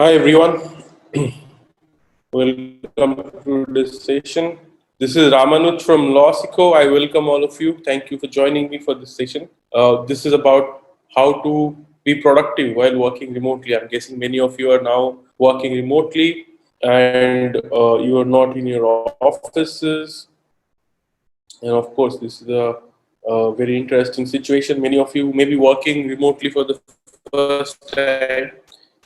Hi everyone, welcome to this session. This is Ramanuj from Lawsico. I welcome all of you. Thank you for joining me for this session. This is about how to be productive while working remotely. I'm guessing many of you are now working remotely and you are not in your offices. And of course, this is a very interesting situation. Many of you may be working remotely for the first time.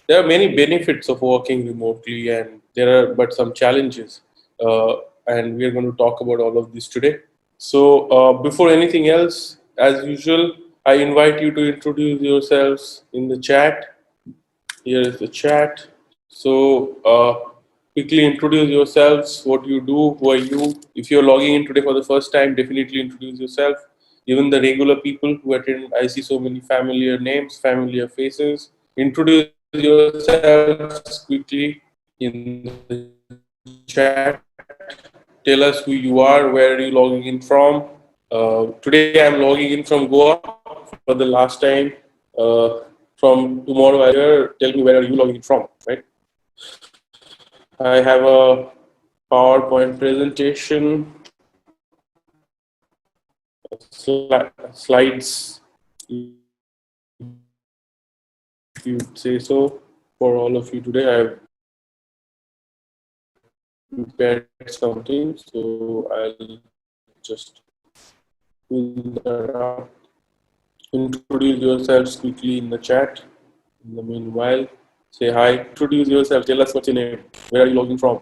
There are many benefits of working remotely, and there are but some challenges. And we are going to talk about all of this today. So, before anything else, as usual, I invite you to introduce yourselves in the chat. Here is the chat. So, quickly introduce yourselves, what you do, who are you. If you're logging in today for the first time, definitely introduce yourself. Even the regular people who attend, I see so many familiar names, familiar faces. Introduce yourselves quickly in the chat. Tell us who you are, where are you logging in from. Today I'm logging in from Goa for the last time. From tomorrow I'll be here. Tell me where are you logging in from, right? I have a PowerPoint presentation, slides, if you say so, for all of you today. I have prepared something, so I'll just pull that up. Introduce yourselves quickly in the chat. In the meanwhile, say hi. Introduce yourself. Tell us what's your name. Where are you logging from?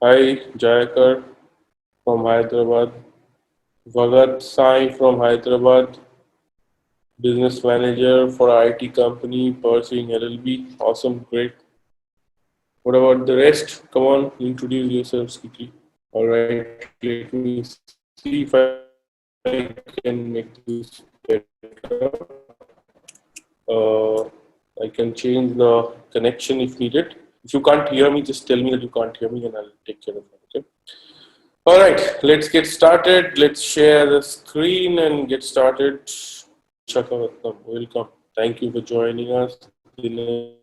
Hi, Jayakar from Hyderabad. Vagat Sai from Hyderabad. Business manager for IT company pursuing LLB. Awesome, great. What about the rest? Come on, introduce yourselves quickly. All right, let me see if I can make this better. I can change the connection if needed. If you can't hear me, just tell me that you can't hear me and I'll take care of it. Okay. All right, let's get started. Let's share the screen and get started. Chakavatnam, welcome. Thank you for joining us. Dinesh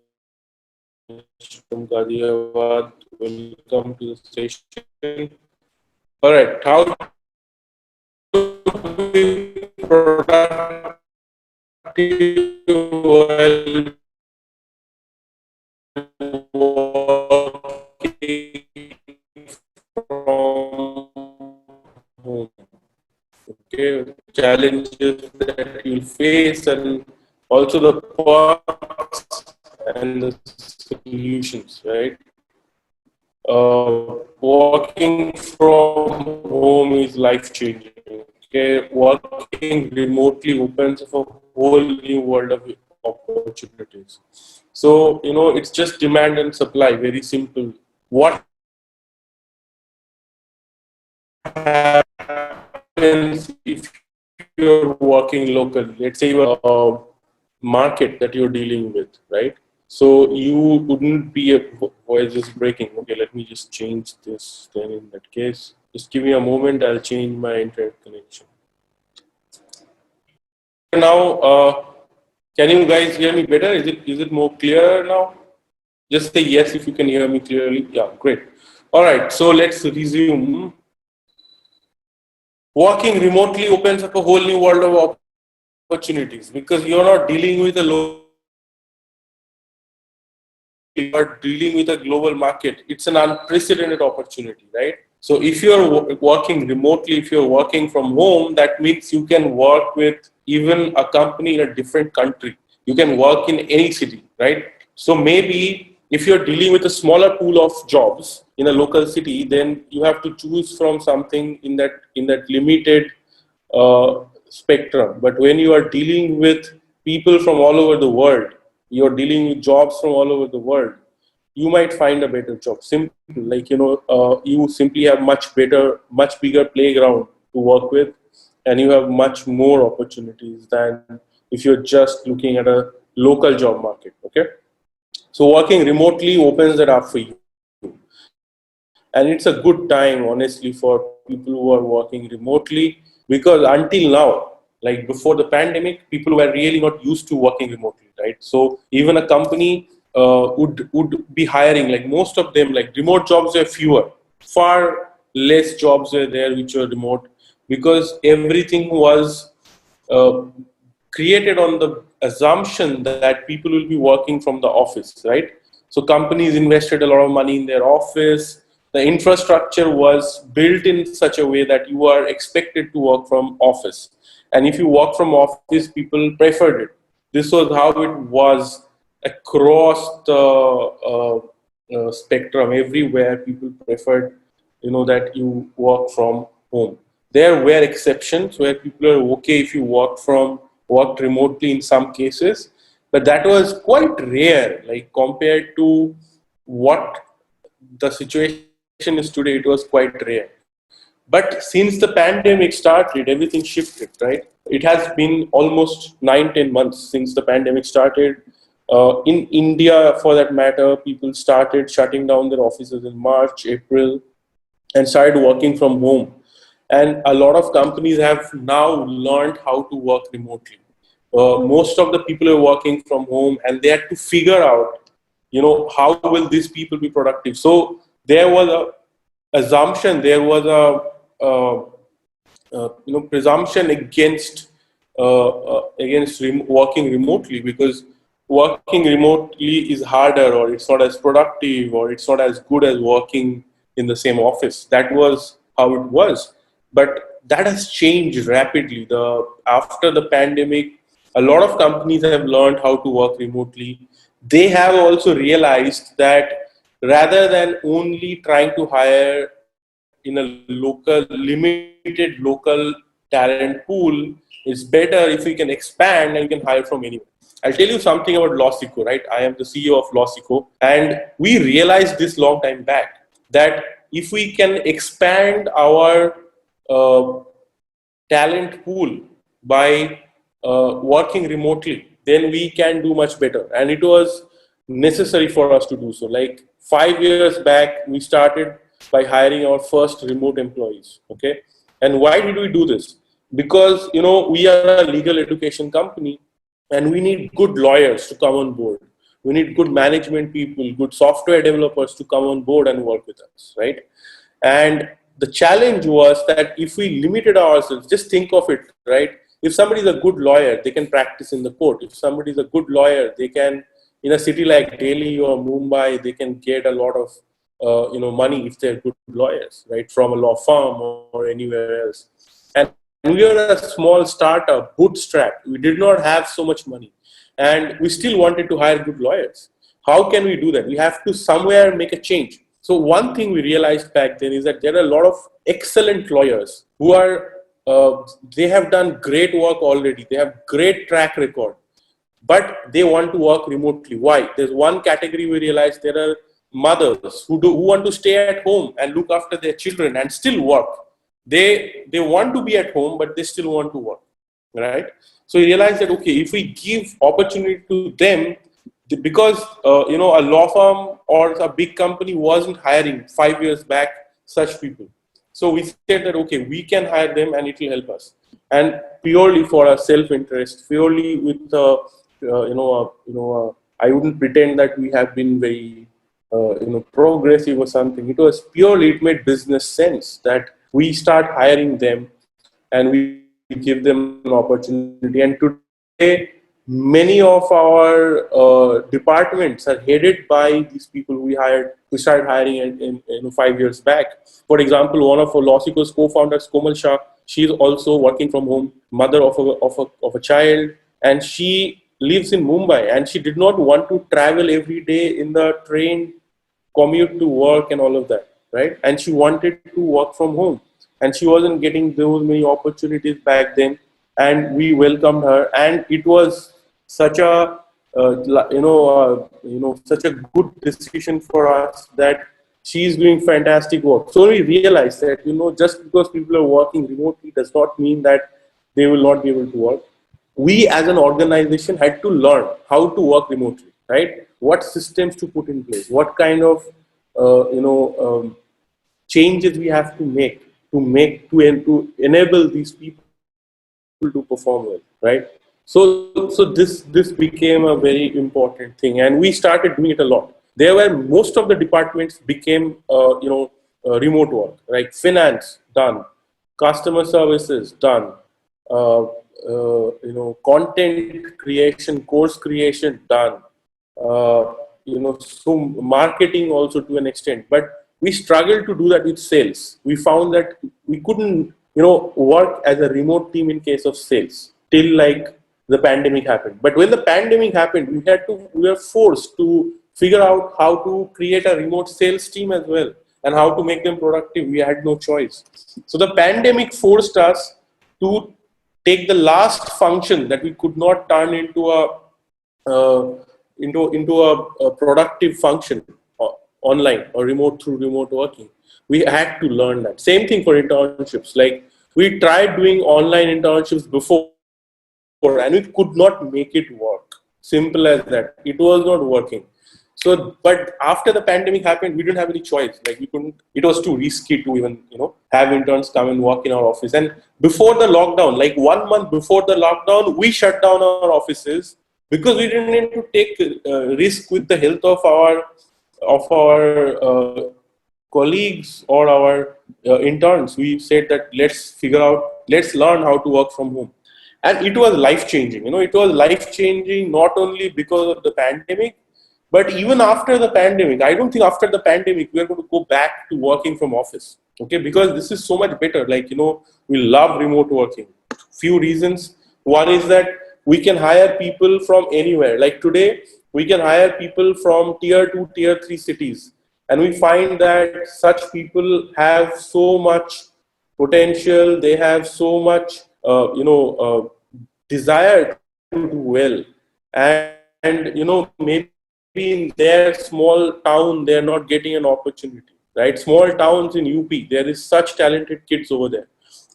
from Ghaziabad, welcome to the session. All right, how to be productive while working from home. Okay, challenges that you'll face and also the perks and the solutions, right? Working from home is life changing. Okay, working remotely opens up a whole new world of opportunities. So, it's just demand and supply, very simple. What happens if you're working locally? Let's say you have a market that you're dealing with, right? So you wouldn't be a voice is breaking. Okay, let me just change this then in that case. Just give me a moment, I'll change my internet connection. Now, can you guys hear me better? Is it more clear now? Just say yes if you can hear me clearly. Yeah, great. All right, so let's resume. Working remotely opens up a whole new world of opportunities because you're not dealing with a local, you are dealing with a global market. It's an unprecedented opportunity, right? So if you're working remotely, if you're working from home, that means you can work with even a company in a different country. You can work in any city, right? So maybe if you're dealing with a smaller pool of jobs in a local city, then you have to choose from something in that limited spectrum. But when you are dealing with people from all over the world, you're dealing with jobs from all over the world, you might find a better job. Simple, like you simply have much better, much bigger playground to work with, and you have much more opportunities than if you're just looking at a local job market. Okay, so working remotely opens that up for you, and it's a good time, honestly, for people who are working remotely, because until now, like before the pandemic, people were really not used to working remotely, right? So even a company would be hiring, like most of them, like remote jobs were fewer, far less jobs were there which were remote, because everything was uh, created on the assumption that people will be working from the office, right? So companies invested a lot of money in their office. The infrastructure was built in such a way that you are expected to work from office, and if you work from office, people preferred it. This was how it was across the spectrum. Everywhere people preferred, that you work from home. There were exceptions where people are okay if you worked remotely in some cases, but that was quite rare, like compared to what the situation is today. It was quite rare. But since the pandemic started, everything shifted, right? It has been almost 9-10 months since the pandemic started. In India, for that matter, people started shutting down their offices in March, April, and started working from home. And a lot of companies have now learned how to work remotely. Most of the people are working from home, and they had to figure out, how will these people be productive. So there was a assumption, there was a presumption against working remotely, because working remotely is harder, or it's not as productive, or it's not as good as working in the same office. That was how it was. But that has changed rapidly. The After the pandemic, a lot of companies have learned how to work remotely. They have also realized that rather than only trying to hire in a limited local talent pool, it's better if we can expand and we can hire from anywhere. I'll tell you something about Losico, right? I am the CEO of Losico, and we realized this long time back that if we can expand our uh, talent pool by working remotely, then we can do much better. And it was necessary for us to do so. Like 5 years back, we started by hiring our first remote employees. Okay, and why did we do this? Because we are a legal education company, and we need good lawyers to come on board. We need good management people, good software developers to come on board and work with us, right? And the challenge was that if we limited ourselves, just think of it, right? If somebody is a good lawyer, they can practice in the court. If somebody is a good lawyer, they can, in a city like Delhi or Mumbai, they can get a lot of money if they're good lawyers, right, from a law firm or anywhere else. And we were a small startup, bootstrap. We did not have so much money, and we still wanted to hire good lawyers. How can we do that? We have to somewhere make a change. So one thing we realized back then is that there are a lot of excellent lawyers who are they have done great work already. They have great track record, but they want to work remotely. Why? There's one category we realized: there are mothers who want to stay at home and look after their children and still work. They want to be at home, but they still want to work, right? So we realized that, okay, if we give opportunity to them, because a law firm or a big company wasn't hiring 5 years back such people. So we said that, okay, we can hire them and it will help us, and purely for our self-interest, purely with I wouldn't pretend that we have been very progressive or something. It was purely, it made business sense that we start hiring them and we give them an opportunity. And today, many of our departments are headed by these people we started hiring in 5 years back. For example, one of Losico's co-founders, Komal Shah, she's also working from home, mother of a child, and she lives in Mumbai, and she did not want to travel every day in the train commute to work and all of that, right? And she wanted to work from home, and she wasn't getting those many opportunities back then. And we welcomed her, and it was such a such a good decision for us that she's doing fantastic work. So we realized that just because people are working remotely does not mean that they will not be able to work. We as an organization had to learn how to work remotely, right? What systems to put in place, what kind of changes we have to make to enable these people to perform well, right? So So this became a very important thing, and we started doing it a lot. There were most of the departments became remote work, like finance done, customer services done, content creation, course creation done, so marketing also to an extent. But we struggled to do that with sales. We found that we couldn't, work as a remote team in case of sales till like the pandemic happened. But when the pandemic happened, we were forced to figure out how to create a remote sales team as well and how to make them productive. We had no choice. So the pandemic forced us to take the last function that we could not turn into a productive function online or remote through remote working. We had to learn that. Same thing for internships. Like we tried doing online internships before and we could not make it work. Simple as that. It was not working. So, but after the pandemic happened, we didn't have any choice. Like we couldn't. It was too risky to even have interns come and work in our office. And before the lockdown, like 1 month before the lockdown, we shut down our offices because we didn't need to take risk with the health of our colleagues or our interns. We said that let's learn how to work from home. And it was life changing. It was life changing not only because of the pandemic, but even after the pandemic. I don't think after the pandemic we are going to go back to working from office. Okay, because this is so much better. Like, we love remote working. Few reasons. One is that we can hire people from anywhere. Like today, we can hire people from tier 2, tier 3 cities. And we find that such people have so much potential. They have so much, desire to do well. And maybe in their small town, they're not getting an opportunity, right? Small towns in UP, there is such talented kids over there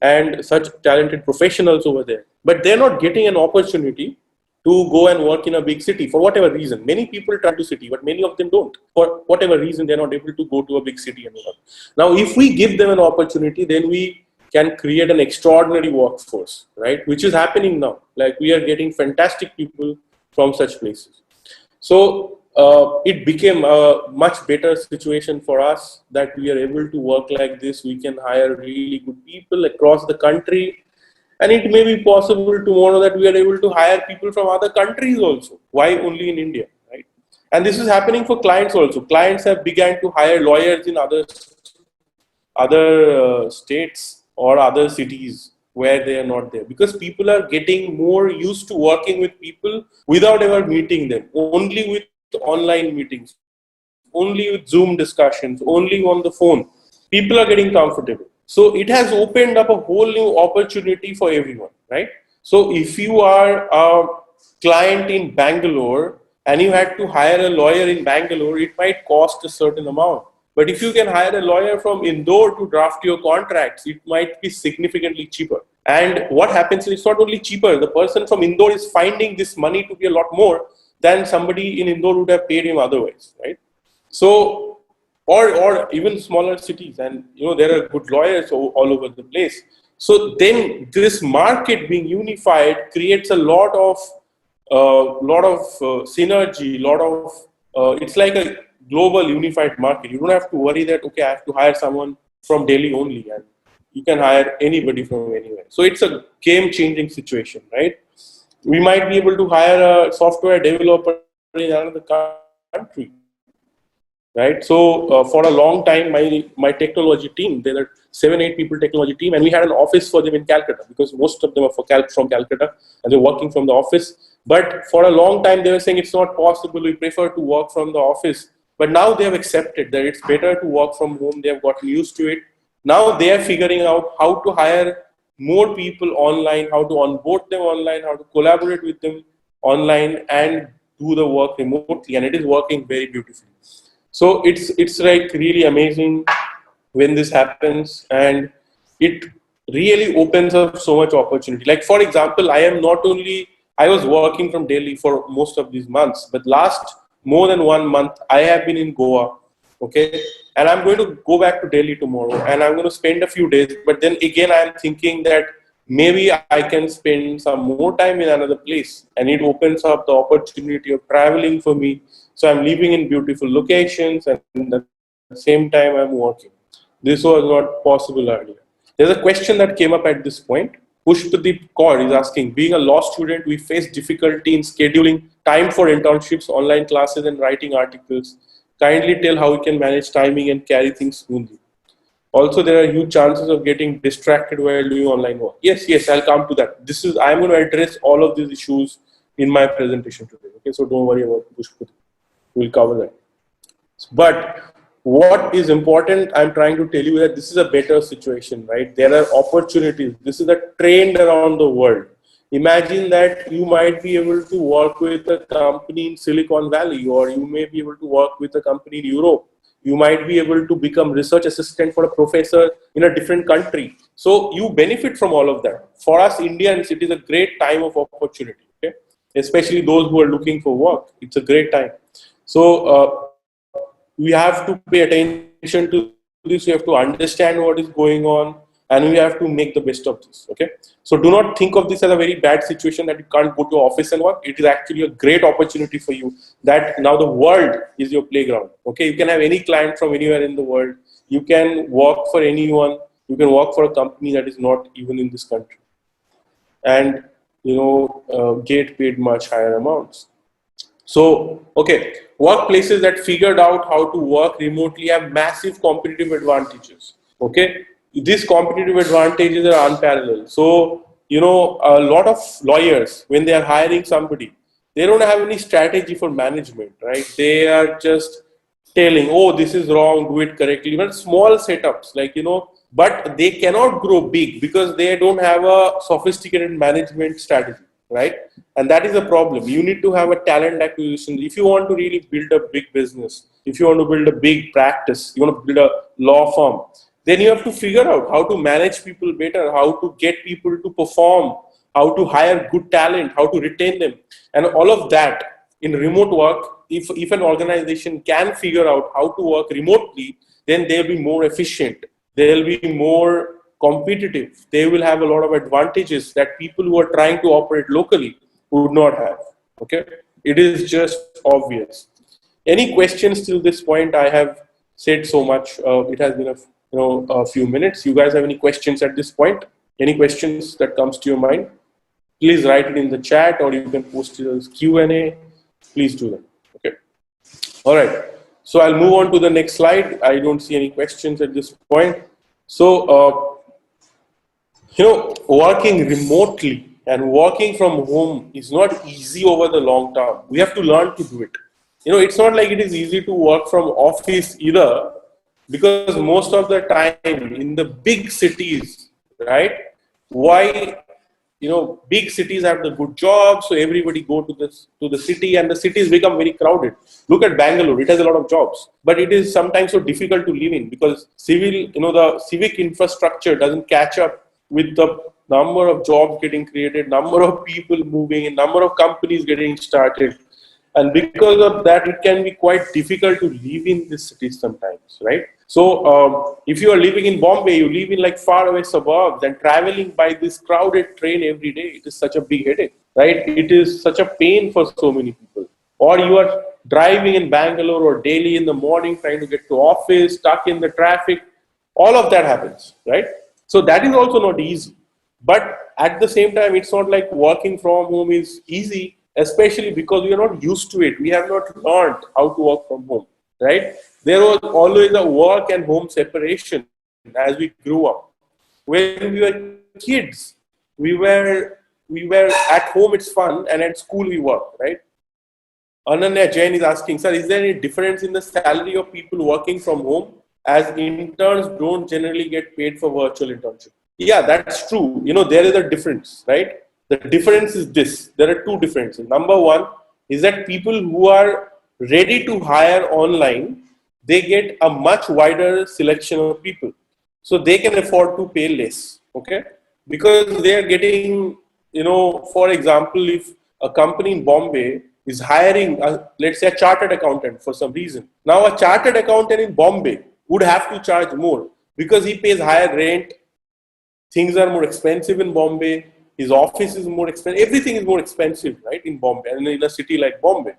and such talented professionals over there, but they're not getting an opportunity to go and work in a big city for whatever reason. Many people try to city, but many of them don't. For whatever reason, they're not able to go to a big city and work. Now, if we give them an opportunity, then we can create an extraordinary workforce, right? Which is happening now. Like we are getting fantastic people from such places. So it became a much better situation for us that we are able to work like this. We can hire really good people across the country. And it may be possible tomorrow that we are able to hire people from other countries also. Why only in India, right? And this is happening for clients also. Clients have begun to hire lawyers in other states or other cities where they are not there, because people are getting more used to working with people without ever meeting them, only with online meetings, only with Zoom discussions, only on the phone. People are getting comfortable. So it has opened up a whole new opportunity for everyone, right? So if you are a client in Bangalore and you had to hire a lawyer in Bangalore, it might cost a certain amount. But if you can hire a lawyer from Indore to draft your contracts, it might be significantly cheaper. And what happens is it's not only cheaper, the person from Indore is finding this money to be a lot more than somebody in Indore would have paid him otherwise, right? So, or even smaller cities, and there are good lawyers all over the place. So then this market being unified creates a lot of synergy, it's like a global unified market. You don't have to worry that, okay, I have to hire someone from Delhi only, and you can hire anybody from anywhere. So it's a game-changing situation, right? We might be able to hire a software developer in another country, right? So for a long time, my technology team, there are 7-8 people technology team, and we had an office for them in Calcutta because most of them are from Calcutta and they're working from the office. But for a long time, they were saying it's not possible. We prefer to work from the office. But now they have accepted that it's better to work from home. They have gotten used to it. Now they are figuring out how to hire more people online, how to onboard them online, how to collaborate with them online and do the work remotely. And it is working very beautifully. So it's like really amazing when this happens, and it really opens up so much opportunity. Like for example, I was working from Delhi for most of these months, but last more than 1 month, I have been in Goa, okay? And I'm going to go back to Delhi tomorrow, and I'm going to spend a few days. But then again, I'm thinking that maybe I can spend some more time in another place, and it opens up the opportunity of traveling for me. So I'm living in beautiful locations, and at the same time I'm working. This was not possible earlier. There's a question that came up at this point. Pushpadeep Kaur is asking, being a law student, we face difficulty in scheduling time for internships, online classes, and writing articles. Kindly tell how we can manage timing and carry things smoothly. Also, there are huge chances of getting distracted while doing online work. Yes, I'll come to that. I'm going to address all of these issues in my presentation today. Okay, so don't worry about Pushpadeep. We'll cover that. But what is important, I'm trying to tell you that this is a better situation, right? There are opportunities. This is a trend around the world. Imagine that you might be able to work with a company in Silicon Valley, or you may be able to work with a company in Europe. You might be able to become research assistant for a professor in a different country. So you benefit from all of that. For us Indians, it is a great time of opportunity, okay? Especially those who are looking for work. It's a great time. So we have to pay attention to this. We have to understand what is going on, and we have to make the best of this. Okay, so do not think of this as a very bad situation that you can't go to office and work. It is actually a great opportunity for you, that now the world is your playground. Okay, you can have any client from anywhere in the world. You can work for anyone. You can work for a company that is not even in this country, and get paid much higher amounts. So, okay, workplaces that figured out how to work remotely have massive competitive advantages. Okay, these competitive advantages are unparalleled. So, a lot of lawyers, when they are hiring somebody, they don't have any strategy for management, right? They are just telling, oh, this is wrong, do it correctly. But small setups, but they cannot grow big because they don't have a sophisticated management strategy, right? And that is a problem. You need to have a talent acquisition. If you want to really build a big business, if you want to build a big practice, you want to build a law firm, then you have to figure out how to manage people better, how to get people to perform, how to hire good talent, how to retain them, and all of that in remote work. If an organization can figure out how to work remotely, then they'll be more efficient, they'll be more competitive, they will have a lot of advantages that people who are trying to operate locally would not have. Okay, it is just obvious. Any questions till this point? I have said so much. It has been a few minutes. You guys have any questions at this point? Any questions that comes to your mind? Please write it in the chat, or you can post it as Q&A. Please do that. Okay. All right. So I'll move on to the next slide. I don't see any questions at this point. So, working remotely and working from home is not easy over the long term. We have to learn to do it. It's not like it is easy to work from office either, because most of the time in the big cities, right? Why? Big cities have the good jobs, so everybody go to the city, and the cities become very crowded. Look at Bangalore; it has a lot of jobs, but it is sometimes so difficult to live in because the civic infrastructure doesn't catch up with the number of jobs getting created, number of people moving, and number of companies getting started. And because of that, it can be quite difficult to live in these cities sometimes, right? So if you are living in Bombay, you live in like far away suburbs, and traveling by this crowded train every day, it is such a big headache, right? It is such a pain for so many people. Or you are driving in Bangalore or Delhi in the morning trying to get to office, stuck in the traffic. All of that happens, right? So that is also not easy. But at the same time, it's not like working from home is easy, especially because we are not used to it. We have not learned how to work from home, right? There was always a work and home separation as we grew up. When we were kids, we were at home, it's fun, and at school we work, right? Ananya Jain is asking, sir, is there any difference in the salary of people working from home, as interns don't generally get paid for virtual internship? Yeah, that's true. There is a difference, right? The difference is this. There are two differences. Number one is that people who are ready to hire online, they get a much wider selection of people. So they can afford to pay less, okay? Because they are getting, for example, if a company in Bombay is hiring, let's say, a chartered accountant for some reason. Now, a chartered accountant in Bombay would have to charge more because he pays higher rent, things are more expensive in Bombay. His office is more expensive. Everything is more expensive, right, in Bombay and in a city like Bombay.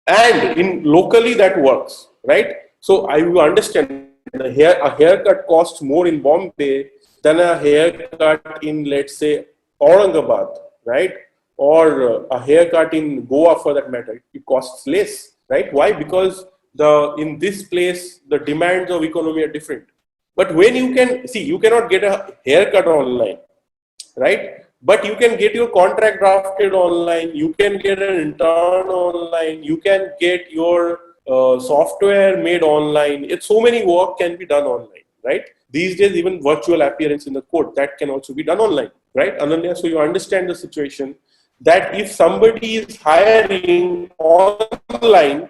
And in locally that works, right? So I will understand a haircut costs more in Bombay than a haircut in, let's say, Aurangabad, right? Or a haircut in Goa for that matter. It costs less, right? Why? Because in this place the demands of economy are different. But when you can see, you cannot get a haircut online, right? But you can get your contract drafted online, you can get an intern online, you can get your software made online. It's so many work can be done online, right? These days, even virtual appearance in the court, that can also be done online, right, Ananya? So you understand the situation that if somebody is hiring online,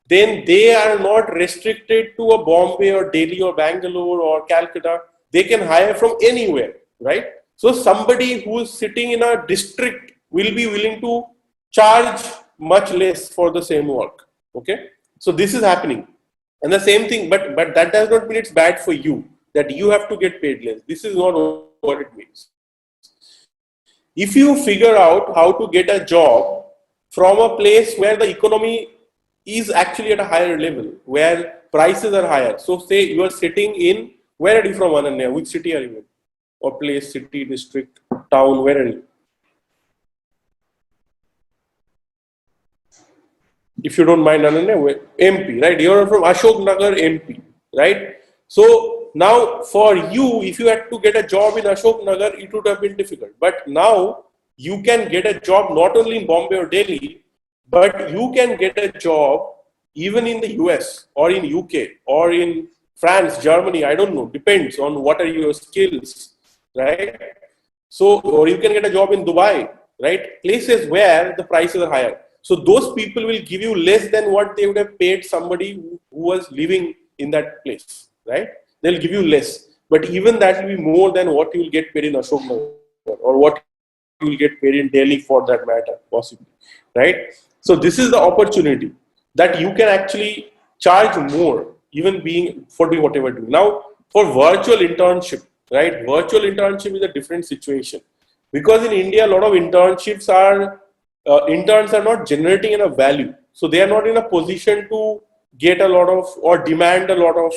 then they are not restricted to a Bombay or Delhi or Bangalore or Calcutta. They can hire from anywhere, right? So somebody who is sitting in a district will be willing to charge much less for the same work. Okay, so this is happening, and the same thing. But that does not mean it's bad for you that you have to get paid less. This is not what it means. If you figure out how to get a job from a place where the economy is actually at a higher level, where prices are higher. So say you are sitting in, where are you from, Ananya? Which city are you in? Or place, city, district, town, where are you? If you don't mind, Ananya, MP, right? You're from Ashok Nagar, MP, right? So now for you, if you had to get a job in Ashok Nagar, it would have been difficult. But now you can get a job not only in Bombay or Delhi, but you can get a job even in the US or in UK or in France, Germany, I don't know, depends on what are your skills, right? So, or you can get a job in Dubai, right? Places where the prices are higher. So those people will give you less than what they would have paid somebody who was living in that place, right? They'll give you less, but even that will be more than what you will get paid in Ashok Nagar or what you will get paid in Delhi for that matter, possibly, right? So this is the opportunity that you can actually charge more, even being for doing whatever you do. Now, for virtual internship, right? Virtual internship is a different situation because in India, a lot of internships are interns are not generating enough value, so they are not in a position to get a lot of or demand a lot of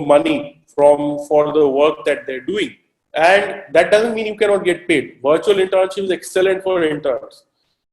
money for the work that they're doing, and that doesn't mean you cannot get paid. Virtual internship is excellent for interns.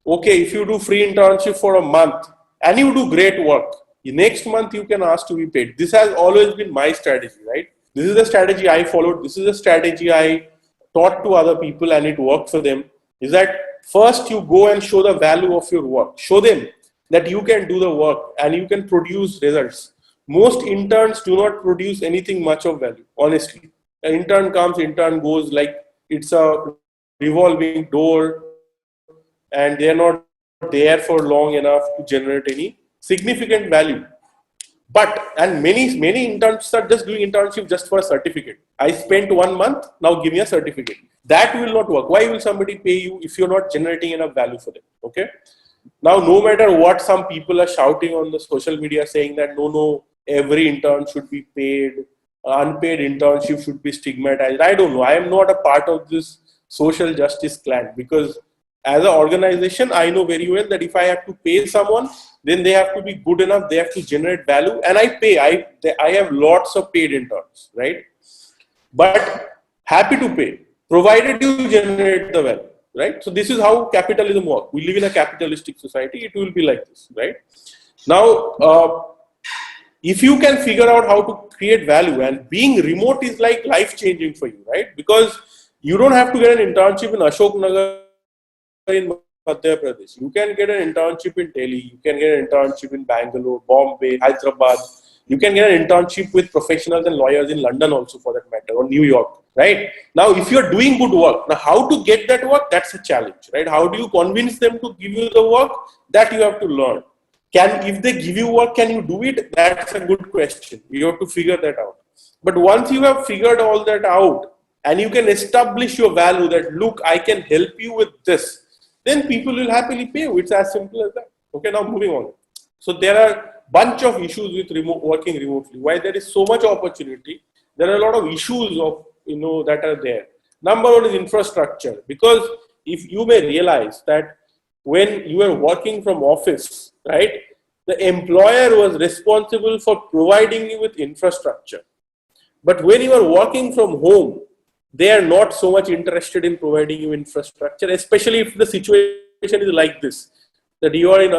Okay, if you do free internship for a month and you do great work, next month you can ask to be paid. This has always been my strategy, right? This is the strategy I followed. This is the strategy I taught to other people and it worked for them. Is that first you go and show the value of your work. Show them that you can do the work and you can produce results. Most interns do not produce anything much of value, honestly. An intern comes, intern goes, like it's a revolving door, and they are not there for long enough to generate any significant value. And many interns are just doing internship just for a certificate. I spent 1 month, now give me a certificate. That will not work. Why will somebody pay you if you're not generating enough value for them? Okay. Now, no matter what some people are shouting on the social media saying that no, every intern should be paid, unpaid internship should be stigmatized. I don't know. I am not a part of this social justice clan because as an organization, I know very well that if I have to pay someone, then they have to be good enough, they have to generate value, and I pay. I have lots of paid interns, right? But happy to pay, provided you generate the value, right? So this is how capitalism works. We live in a capitalistic society, it will be like this, right? Now, if you can figure out how to create value, and being remote is like life-changing for you, right? Because you don't have to get an internship in Ashok Nagar in Madhya Pradesh. You can get an internship in Delhi, you can get an internship in Bangalore, Bombay, Hyderabad. You can get an internship with professionals and lawyers in London also for that matter, or New York, right? Now, if you're doing good work, now how to get that work, that's a challenge, right? How do you convince them to give you the work? That you have to learn. If they give you work, can you do it? That's a good question. You have to figure that out. But once you have figured all that out, and you can establish your value that, look, I can help you with this, then people will happily pay you. It's as simple as that. Okay, now moving on. So there are a bunch of issues with working remotely. Why there is so much opportunity, there are a lot of issues of that are there. Number one is infrastructure, because if you may realize that when you are working from office, right, the employer was responsible for providing you with infrastructure. But when you are working from home, they are not so much interested in providing you infrastructure, especially if the situation is like this, that you are in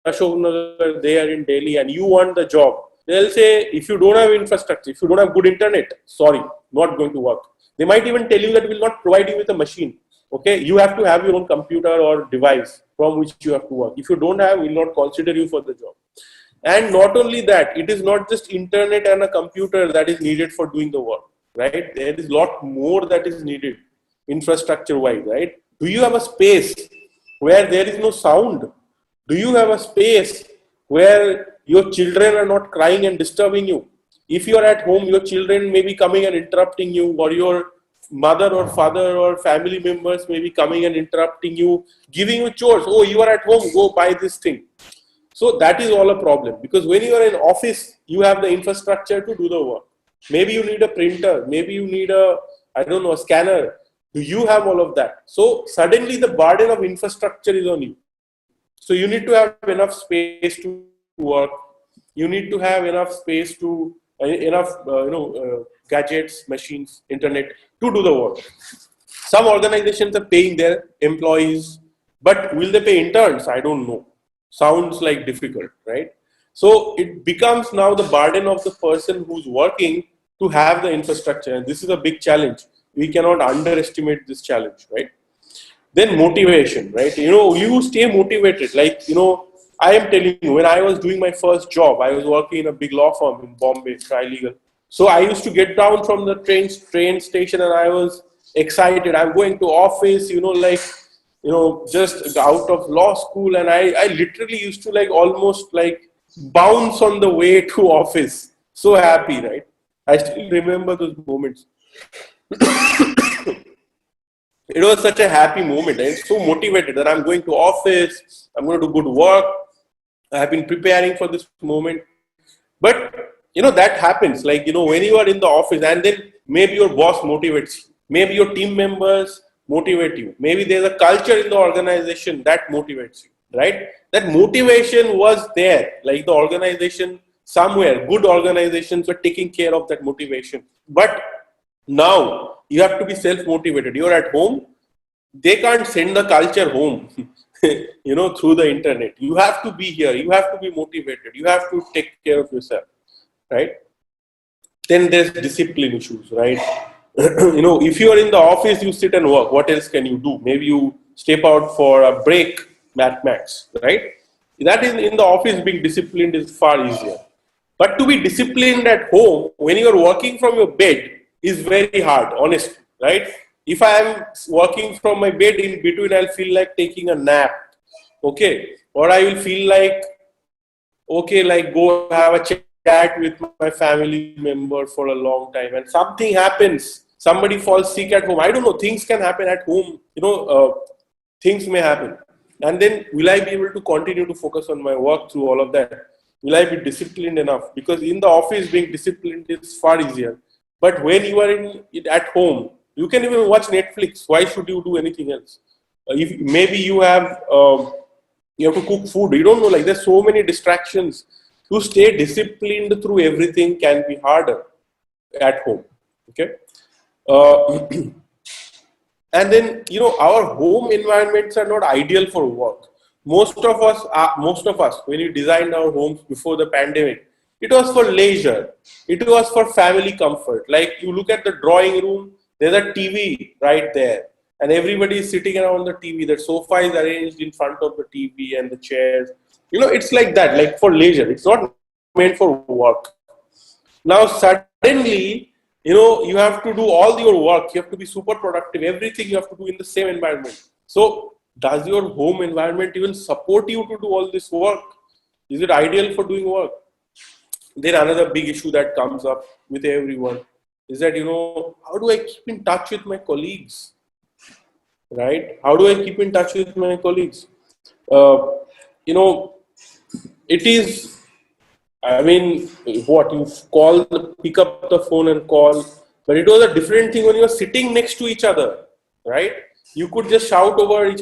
Ashok, they are in Delhi, and you want the job. They'll say, if you don't have infrastructure, if you don't have good internet, sorry, not going to work. They might even tell you that we will not provide you with a machine. Okay, you have to have your own computer or device from which you have to work. If you don't have, we will not consider you for the job. And not only that, it is not just internet and a computer that is needed for doing the work, right? There is a lot more that is needed infrastructure wise, right? Do you have a space where there is no sound? Do you have a space where your children are not crying and disturbing you? If you are at home, your children may be coming and interrupting you, or your mother or father or family members may be coming and interrupting you, giving you chores. Oh, you are at home, go buy this thing. So that is all a problem, because when you are in office, you have the infrastructure to do the work. Maybe you need a printer, maybe you need a scanner. Do you have all of that? So suddenly the burden of infrastructure is on you. So you need to have enough space to work. You need to have enough space to gadgets, machines, internet to do the work. Some organizations are paying their employees, but will they pay interns? I don't know. Sounds like difficult, right? So it becomes now the burden of the person who's working to have the infrastructure, and this is a big challenge. We cannot underestimate this challenge, right? Then motivation, right? You stay motivated. I am telling you, when I was doing my first job, I was working in a big law firm in Bombay, paralegal. So I used to get down from the train station, and I was excited. I'm going to office, just out of law school, and I literally used to almost bounce on the way to office. So happy, right? I still remember those moments. It was such a happy moment. I was so motivated that I'm going to office, I'm going to do good work. I have been preparing for this moment. But, that happens. When you are in the office, and then maybe your boss motivates you. Maybe your team members motivate you. Maybe there's a culture in the organization that motivates you, right? That motivation was there. Like the organization, somewhere, good organizations were taking care of that motivation. But now you have to be self-motivated. You're at home. They can't send the culture home, through the internet. You have to be here. You have to be motivated. You have to take care of yourself, right? Then there's discipline issues, right? If you are in the office, you sit and work. What else can you do? Maybe you step out for a break, max, right? That is in the office, being disciplined is far easier. But to be disciplined at home, when you are working from your bed, is very hard, honestly, right? If I am working from my bed, in between I'll feel like taking a nap, okay? Or I will feel like, okay, go have a chat with my family member for a long time, and something happens. Somebody falls sick at home. I don't know, things can happen at home, things may happen. And then will I be able to continue to focus on my work through all of that? Will I be disciplined enough? Because in the office, being disciplined is far easier. But when you are at home, you can even watch Netflix. Why should you do anything else? If maybe you have to cook food. You don't know, there's so many distractions. To stay disciplined through everything can be harder at home. Okay. And then, our home environments are not ideal for work. Most of us, when we designed our homes before the pandemic, it was for leisure. It was for family comfort. Like you look at the drawing room, there's a TV right there, and everybody is sitting around the TV. The sofa is arranged in front of the TV and the chairs. It's like that, like for leisure. It's not meant for work. Now suddenly, you have to do all your work. You have to be super productive. Everything you have to do in the same environment. So does your home environment even support you to do all this work? Is it ideal for doing work? Then another big issue that comes up with everyone is that, how do I keep in touch with my colleagues? Right? How do I keep in touch with my colleagues? It is, what you pick up the phone and call. But it was a different thing when you were sitting next to each other, right? You could just shout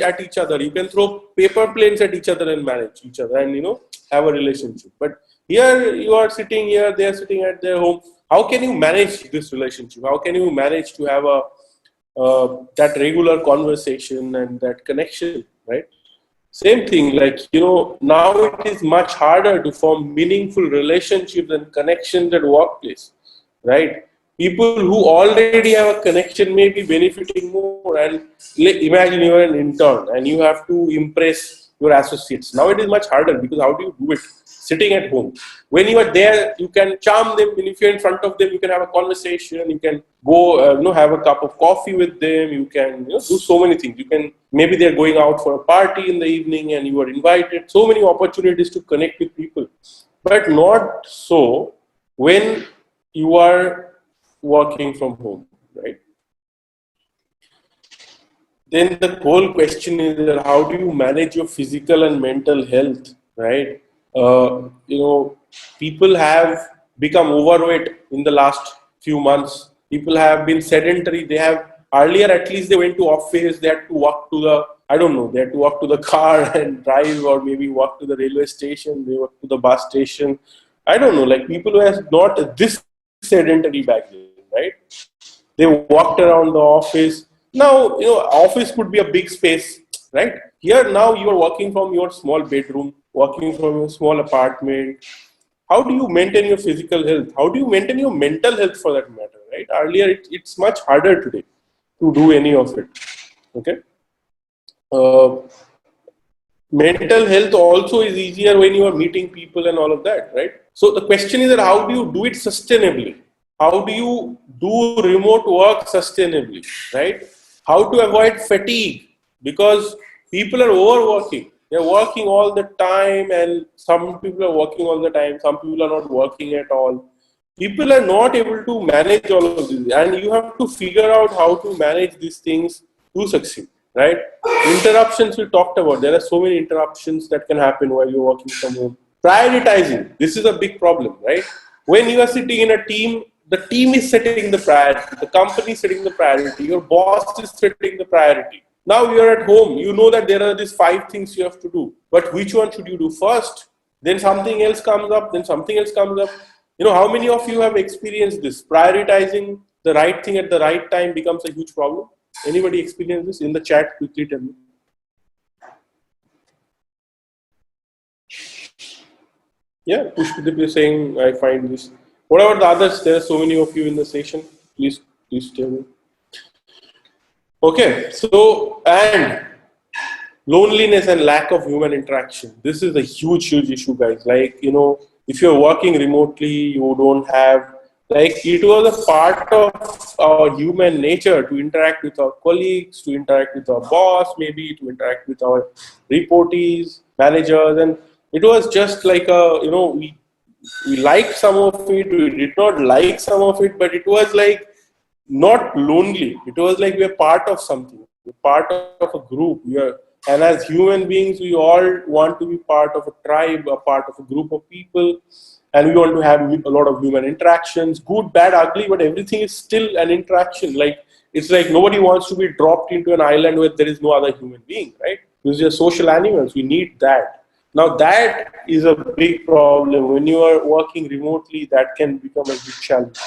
at each other. You can throw paper planes at each other and manage each other and, have a relationship. But here you are sitting here, they are sitting at their home. How can you manage this relationship? How can you manage to have that regular conversation and that connection, right? Same thing, like, now it is much harder to form meaningful relationships and connections at workplace, right? People who already have a connection may be benefiting more. And imagine you are an intern and you have to impress your associates. Now it is much harder because how do you do it? Sitting at home. When you are there, you can charm them. And if you're in front of them, you can have a conversation. You can go, have a cup of coffee with them. You can, do so many things. You can, maybe they're going out for a party in the evening and you are invited. So many opportunities to connect with people. But not so when you are working from home, right? Then the whole question is that how do you manage your physical and mental health, right? People have become overweight in the last few months. People have been sedentary. They have earlier, at least they went to office. They had to walk to the, I don't know, they had to walk to the car and drive, or maybe walk to the railway station. They walk to the bus station. I don't know, like people who are not this sedentary back then, right? They walked around the office. Now, office could be a big space, right? Here now you are working from your small bedroom, working from your small apartment. How do you maintain your physical health? How do you maintain your mental health for that matter, right? Earlier, it's much harder today to do any of it, okay? Uh, Mental health also is easier when you are meeting people and all of that, right? So the question is that how do you do it sustainably? How do you do remote work sustainably, right? How to avoid fatigue, because people are overworking. They're working all the time, and some people are working all the time. Some people are not working at all. People are not able to manage all of this, and you have to figure out how to manage these things to succeed, right? Interruptions we talked about. There are so many interruptions that can happen while you're working from home. Prioritizing. This is a big problem, right? When you are sitting in a team, the team is setting the priority. The company is setting the priority. Your boss is setting the priority. Now you're at home. You know that there are these 5 things you have to do. But which one should you do first? Then something else comes up. Then something else comes up. How many of you have experienced this? Prioritizing the right thing at the right time becomes a huge problem. Anybody experience this? In the chat, quickly tell me. Yeah, Pushpadip is saying, I find this. What about the others? There are so many of you in the session. Please tell me. Okay, so, and loneliness and lack of human interaction. This is a huge issue, guys. Like, if you're working remotely, you don't have, like, it was a part of our human nature to interact with our colleagues, to interact with our boss, maybe to interact with our reportees, managers, and it was just like we liked some of it, we did not like some of it, but it was like not lonely. It was like we're part of something, we're part of a group. And as human beings, we all want to be part of a tribe, a part of a group of people, and we want to have a lot of human interactions, good, bad, ugly, but everything is still an interaction. Like, it's like nobody wants to be dropped into an island where there is no other human being, right? Because we are social animals, we need that. Now that is a big problem. When you are working remotely, that can become a big challenge.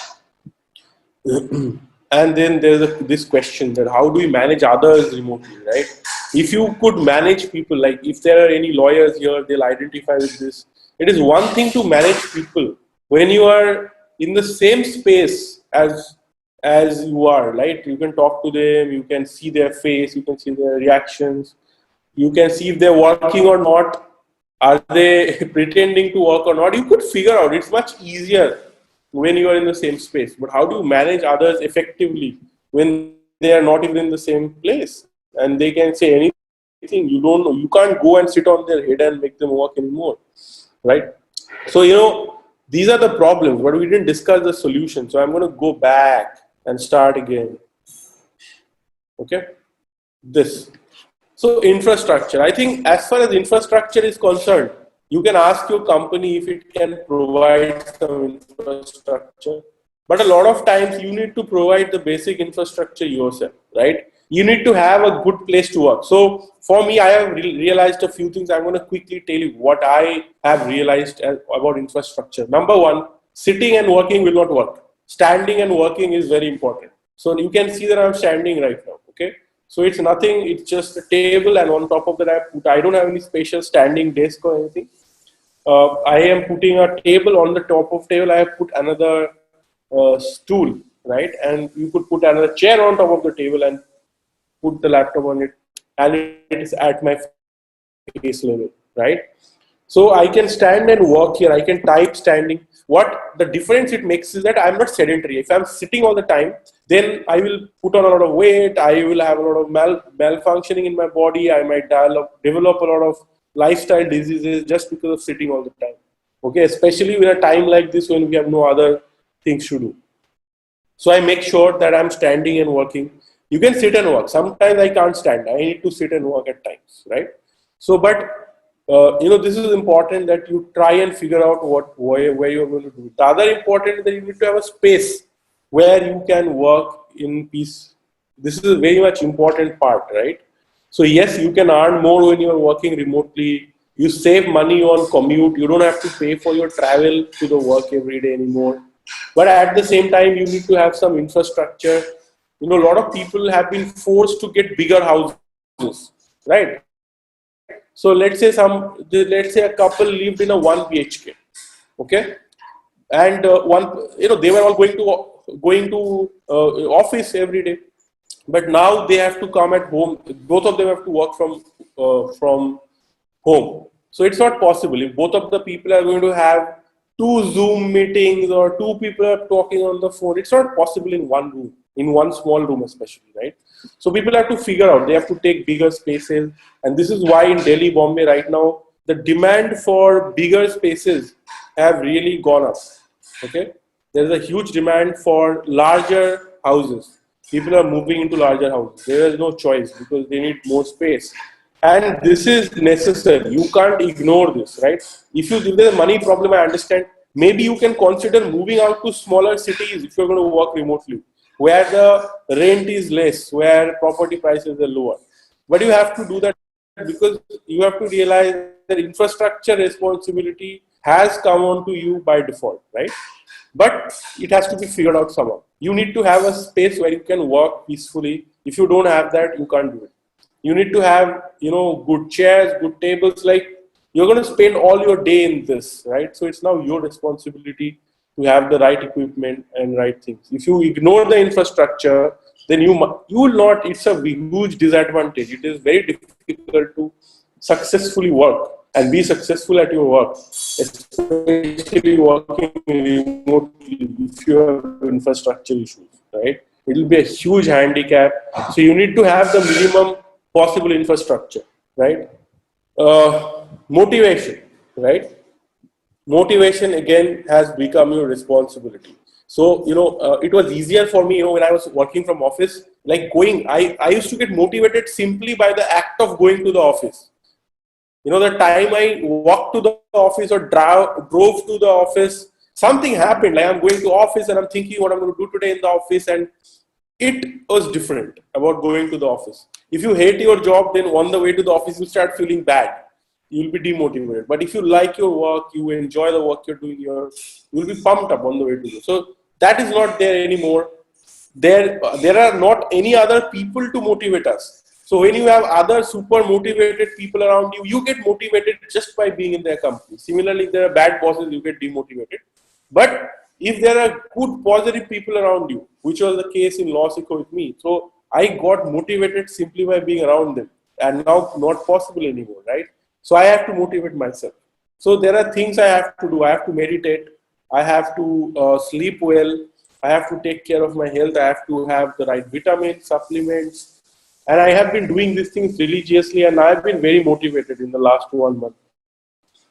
And then there's this question that how do we manage others remotely, right? If you could manage people, like if there are any lawyers here, they'll identify with this. It is one thing to manage people when you are in the same space as you are, right? You can talk to them, you can see their face, you can see their reactions, you can see if they're working or not. Are they pretending to work or not? You could figure out. It's much easier when you are in the same space. But how do you manage others effectively when they are not even in the same place and they can say anything? You don't know. You can't go and sit on their head and make them work anymore, right? So, these are the problems, but we didn't discuss the solution. So I'm going to go back and start again. Okay, this. So infrastructure, I think as far as infrastructure is concerned, you can ask your company if it can provide some infrastructure. But a lot of times you need to provide the basic infrastructure yourself, right? You need to have a good place to work. So for me, I have realized a few things. I'm going to quickly tell you what I have realized about infrastructure. Number one, sitting and working will not work. Standing and working is very important. So you can see that I'm standing right now. Okay. So it's nothing. It's just a table, and on top of that, I don't have any special standing desk or anything. I am putting a table. On the top of table, I have put another stool, right? And you could put another chair on top of the table and put the laptop on it, and it is at my face level, right? So I can stand and work here. I can type standing. What the difference it makes is that I'm not sedentary. If I'm sitting all the time, then I will put on a lot of weight. I will have a lot of malfunctioning in my body. I might develop a lot of lifestyle diseases just because of sitting all the time. Okay, especially in a time like this when we have no other things to do. So I make sure that I'm standing and working. You can sit and work. Sometimes I can't stand. I need to sit and work at times, right? So, but this is important that you try and figure out where you're going to do it. The other important is that you need to have a space where you can work in peace. This is a very much important part, right? So yes, you can earn more when you're working remotely. You save money on commute. You don't have to pay for your travel to the work every day anymore. But at the same time, you need to have some infrastructure. A lot of people have been forced to get bigger houses, right? So let's say a couple lived in a 1 BHK, okay, and they were all going to office every day, but now they have to come at home. Both of them have to work from home. So it's not possible if both of the people are going to have two Zoom meetings or two people are talking on the phone. It's not possible in one room, in one small room especially, right? So people have to figure out, they have to take bigger spaces. And this is why in Delhi, Bombay right now, the demand for bigger spaces have really gone up, okay? There is a huge demand for larger houses. People are moving into larger houses. There is no choice because they need more space. And this is necessary. You can't ignore this, right? If there's a money problem, I understand. Maybe you can consider moving out to smaller cities if you're going to work remotely, where the rent is less, where property prices are lower. But you have to do that because you have to realize that infrastructure responsibility has come onto you by default, right? But it has to be figured out somehow. You need to have a space where you can work peacefully. If you don't have that, you can't do it. You need to have, good chairs, good tables. Like, you're going to spend all your day in this, right? So it's now your responsibility to have the right equipment and right things. If you ignore the infrastructure, then you will not. It's a huge disadvantage. It is very difficult to successfully work and be successful at your work, especially working remotely if you have infrastructure issues, right? It will be a huge handicap. So you need to have the minimum possible infrastructure, right? Motivation, right? Motivation again has become your responsibility. So it was easier for me when I was working from office, like I used to get motivated simply by the act of going to the office. The time I walked to the office or drove to the office, something happened. Like, I'm going to office and I'm thinking what I'm going to do today in the office, and it was different about going to the office. If you hate your job, then on the way to the office you start feeling bad. You'll be demotivated. But if you like your work, you enjoy the work you're doing, you'll be pumped up on the way to do. So that is not there anymore. There are not any other people to motivate us. So when you have other super motivated people around you, you get motivated just by being in their company. Similarly, if there are bad bosses, you get demotivated. But if there are good positive people around you, which was the case in Lawsico with me, so I got motivated simply by being around them, and now not possible anymore, right? So I have to motivate myself. So there are things I have to do. I have to meditate. I have to sleep well. I have to take care of my health. I have to have the right vitamins, supplements. And I have been doing these things religiously, and I have been very motivated in the last 1 month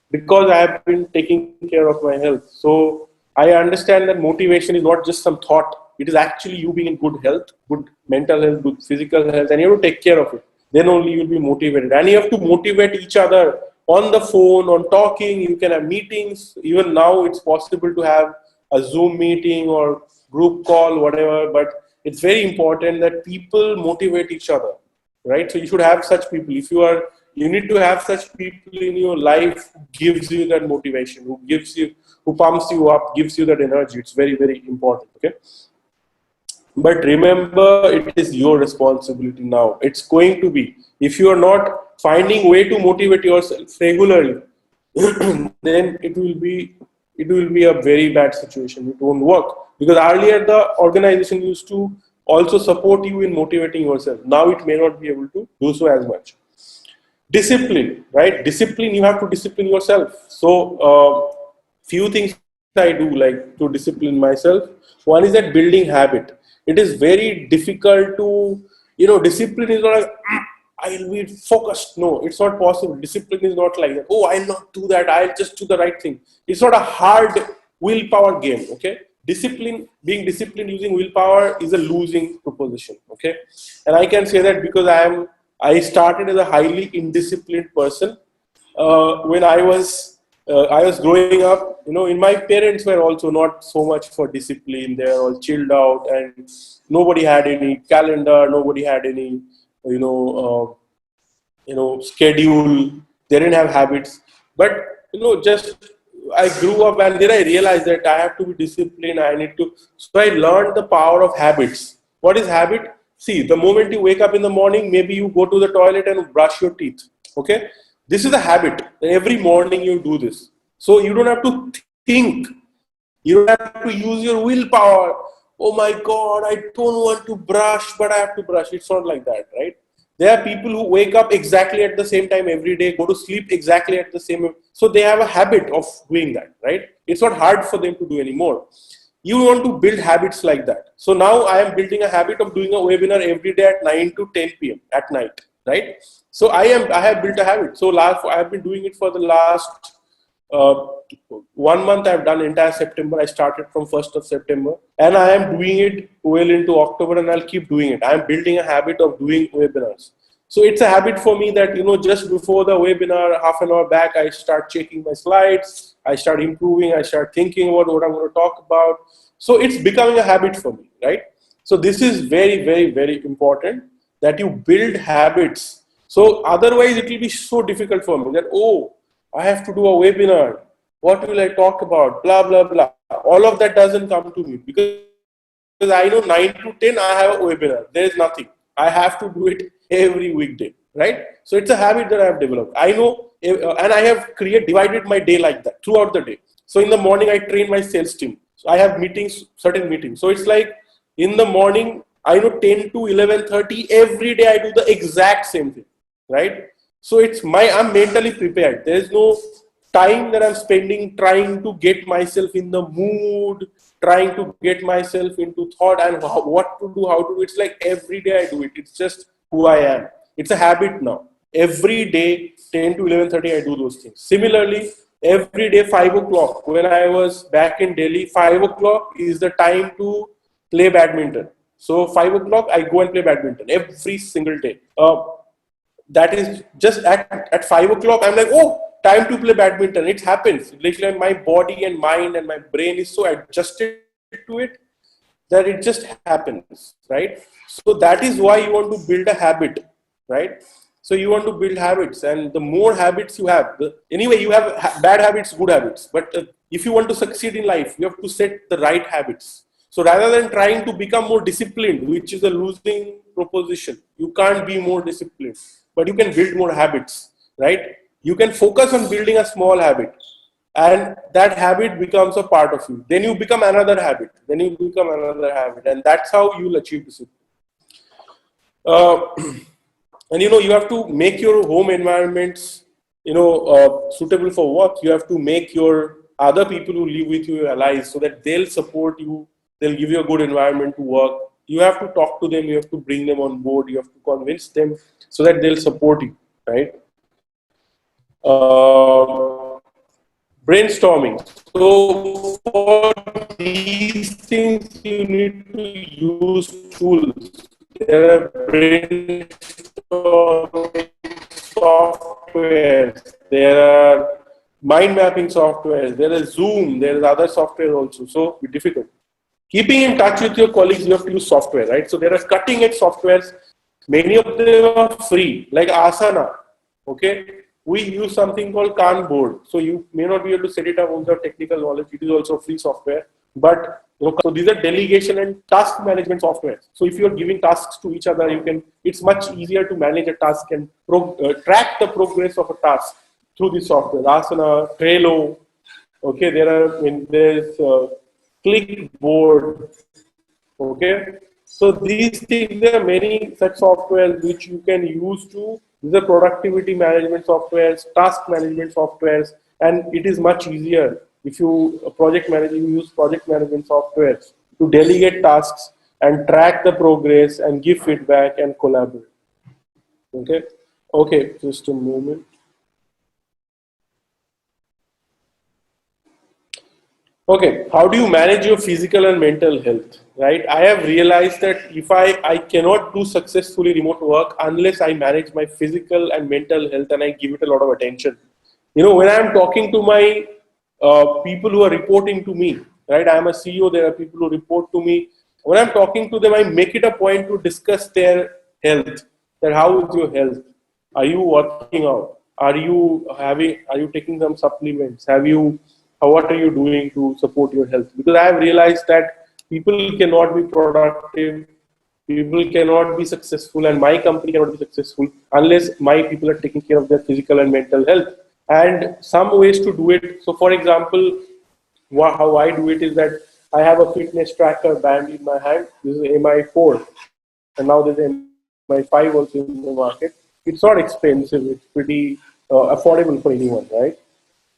because I have been taking care of my health. So I understand that motivation is not just some thought. It is actually you being in good health, good mental health, good physical health, and you have to take care of it. Then only you'll be motivated. And you have to motivate each other on the phone, on talking. You can have meetings. Even now it's possible to have a Zoom meeting or group call, whatever, but it's very important that people motivate each other, right? So you should have such people. You need to have such people in your life who gives you that motivation, who pumps you up, gives you that energy. It's very, very important, okay? But remember, it is your responsibility now. It's going to be, if you are not finding way to motivate yourself regularly, then it will be a very bad situation. It won't work, because earlier the organization used to also support you in motivating yourself. Now it may not be able to do so as much. Discipline, right? Discipline, you have to discipline yourself. So few things I do, like, to discipline myself. One is that building habit. It is very difficult to, discipline is not like, I'll be focused. No, it's not possible. Discipline is not like that. Oh, I'll not do that. I'll just do the right thing. It's not a hard willpower game. Okay. Being disciplined using willpower is a losing proposition. Okay. And I can say that because I started as a highly indisciplined person. When I was growing up, in my parents were also not so much for discipline. They were all chilled out, and nobody had any calendar. Nobody had any, schedule. They didn't have habits. But, just I grew up, and then I realized that I have to be disciplined. I need to. So I learned the power of habits. What is habit? See, the moment you wake up in the morning, maybe you go to the toilet and brush your teeth. Okay? This is a habit. Every morning you do this. So you don't have to think. You don't have to use your willpower. Oh my God, I don't want to brush, but I have to brush. It's not like that, right? There are people who wake up exactly at the same time every day, go to sleep exactly at the same time. So they have a habit of doing that, right? It's not hard for them to do anymore. You want to build habits like that. So now I am building a habit of doing a webinar every day at 9 to 10 p.m. at night, right? So I have built a habit. So I have been doing it for the last 1 month. I've done entire September. I started from 1st of September, and I am doing it well into October, and I'll keep doing it. I'm building a habit of doing webinars. So it's a habit for me that, just before the webinar, half an hour back, I start checking my slides, I start improving, I start thinking about what I'm going to talk about. So it's becoming a habit for me, right? So this is very, very, very important that you build habits. So otherwise it will be so difficult for me that, oh, I have to do a webinar. What will I talk about? Blah, blah, blah. All of that doesn't come to me because I know 9 to 10, I have a webinar. There is nothing. I have to do it every weekday, right? So it's a habit that I have developed. I know, and I have divided my day like that throughout the day. So in the morning, I train my sales team. So I have meetings, certain meetings. So it's like in the morning, I know 10 to 11:30, every day I do the exact same thing, right? So I'm mentally prepared. There is no time that I'm spending trying to get myself in the mood, trying to get myself into thought and what to do, how to do. It's like every day I do it. It's just who I am. It's a habit now. Every day, 10 to 11:30, I do those things. Similarly, every day, 5 o'clock, when I was back in Delhi, 5 o'clock is the time to play badminton. So 5 o'clock, I go and play badminton every single day. That is just at 5 o'clock, I'm like, oh, time to play badminton. It happens. Literally, my body and mind and my brain is so adjusted to it that it just happens, right? So that is why you want to build a habit, right? So you want to build habits, and the more habits you have, anyway, you have bad habits, good habits. But if you want to succeed in life, you have to set the right habits. So rather than trying to become more disciplined, which is a losing proposition, you can't be more disciplined, but you can build more habits, right? You can focus on building a small habit, and that habit becomes a part of you. Then you become another habit. Then you become another habit, and that's how you'll achieve discipline. And you have to make your home environments, suitable for work. You have to make your other people who live with you your allies, so that they'll support you. They'll give you a good environment to work. You have to talk to them. You have to bring them on board. You have to convince them so that they'll support you, right? Brainstorming. So for these things, you need to use tools. There are brainstorming softwares. There are mind mapping softwares. There is Zoom. There is other software also. So it's difficult. Keeping in touch with your colleagues, you have to use software, right? So there are cutting edge softwares. Many of them are free, like Asana. Okay, we use something called Kanban. So you may not be able to set it up without technical knowledge. It is also free software, but so these are delegation and task management software. So if you are giving tasks to each other, you can. It's much easier to manage a task and track the progress of a task through the software. Asana, Trello. Okay, there's Clickboard. Okay, so these things, there are many such softwares which you can use to. These are productivity management softwares, task management softwares, and it is much easier if you project manage. You use project management softwares to delegate tasks and track the progress and give feedback and collaborate. Okay, okay, just a moment. Okay, how do you manage your physical and mental health? Right, I have realized that if I cannot do successfully remote work unless I manage my physical and mental health and I give it a lot of attention. When I'm talking to my people who are reporting to me, right? I'm a CEO, there are people who report to me. When I'm talking to them, I make it a point to discuss their health. That how is your health? Are you working out? Are you taking some supplements? What are you doing to support your health? Because I have realized that people cannot be productive, people cannot be successful, and my company cannot be successful unless my people are taking care of their physical and mental health. And some ways to do it. So, for example, how I do it is that I have a fitness tracker band in my hand. This is MI4, and now there's MI5 also in the market. It's not expensive. It's pretty affordable for anyone, right?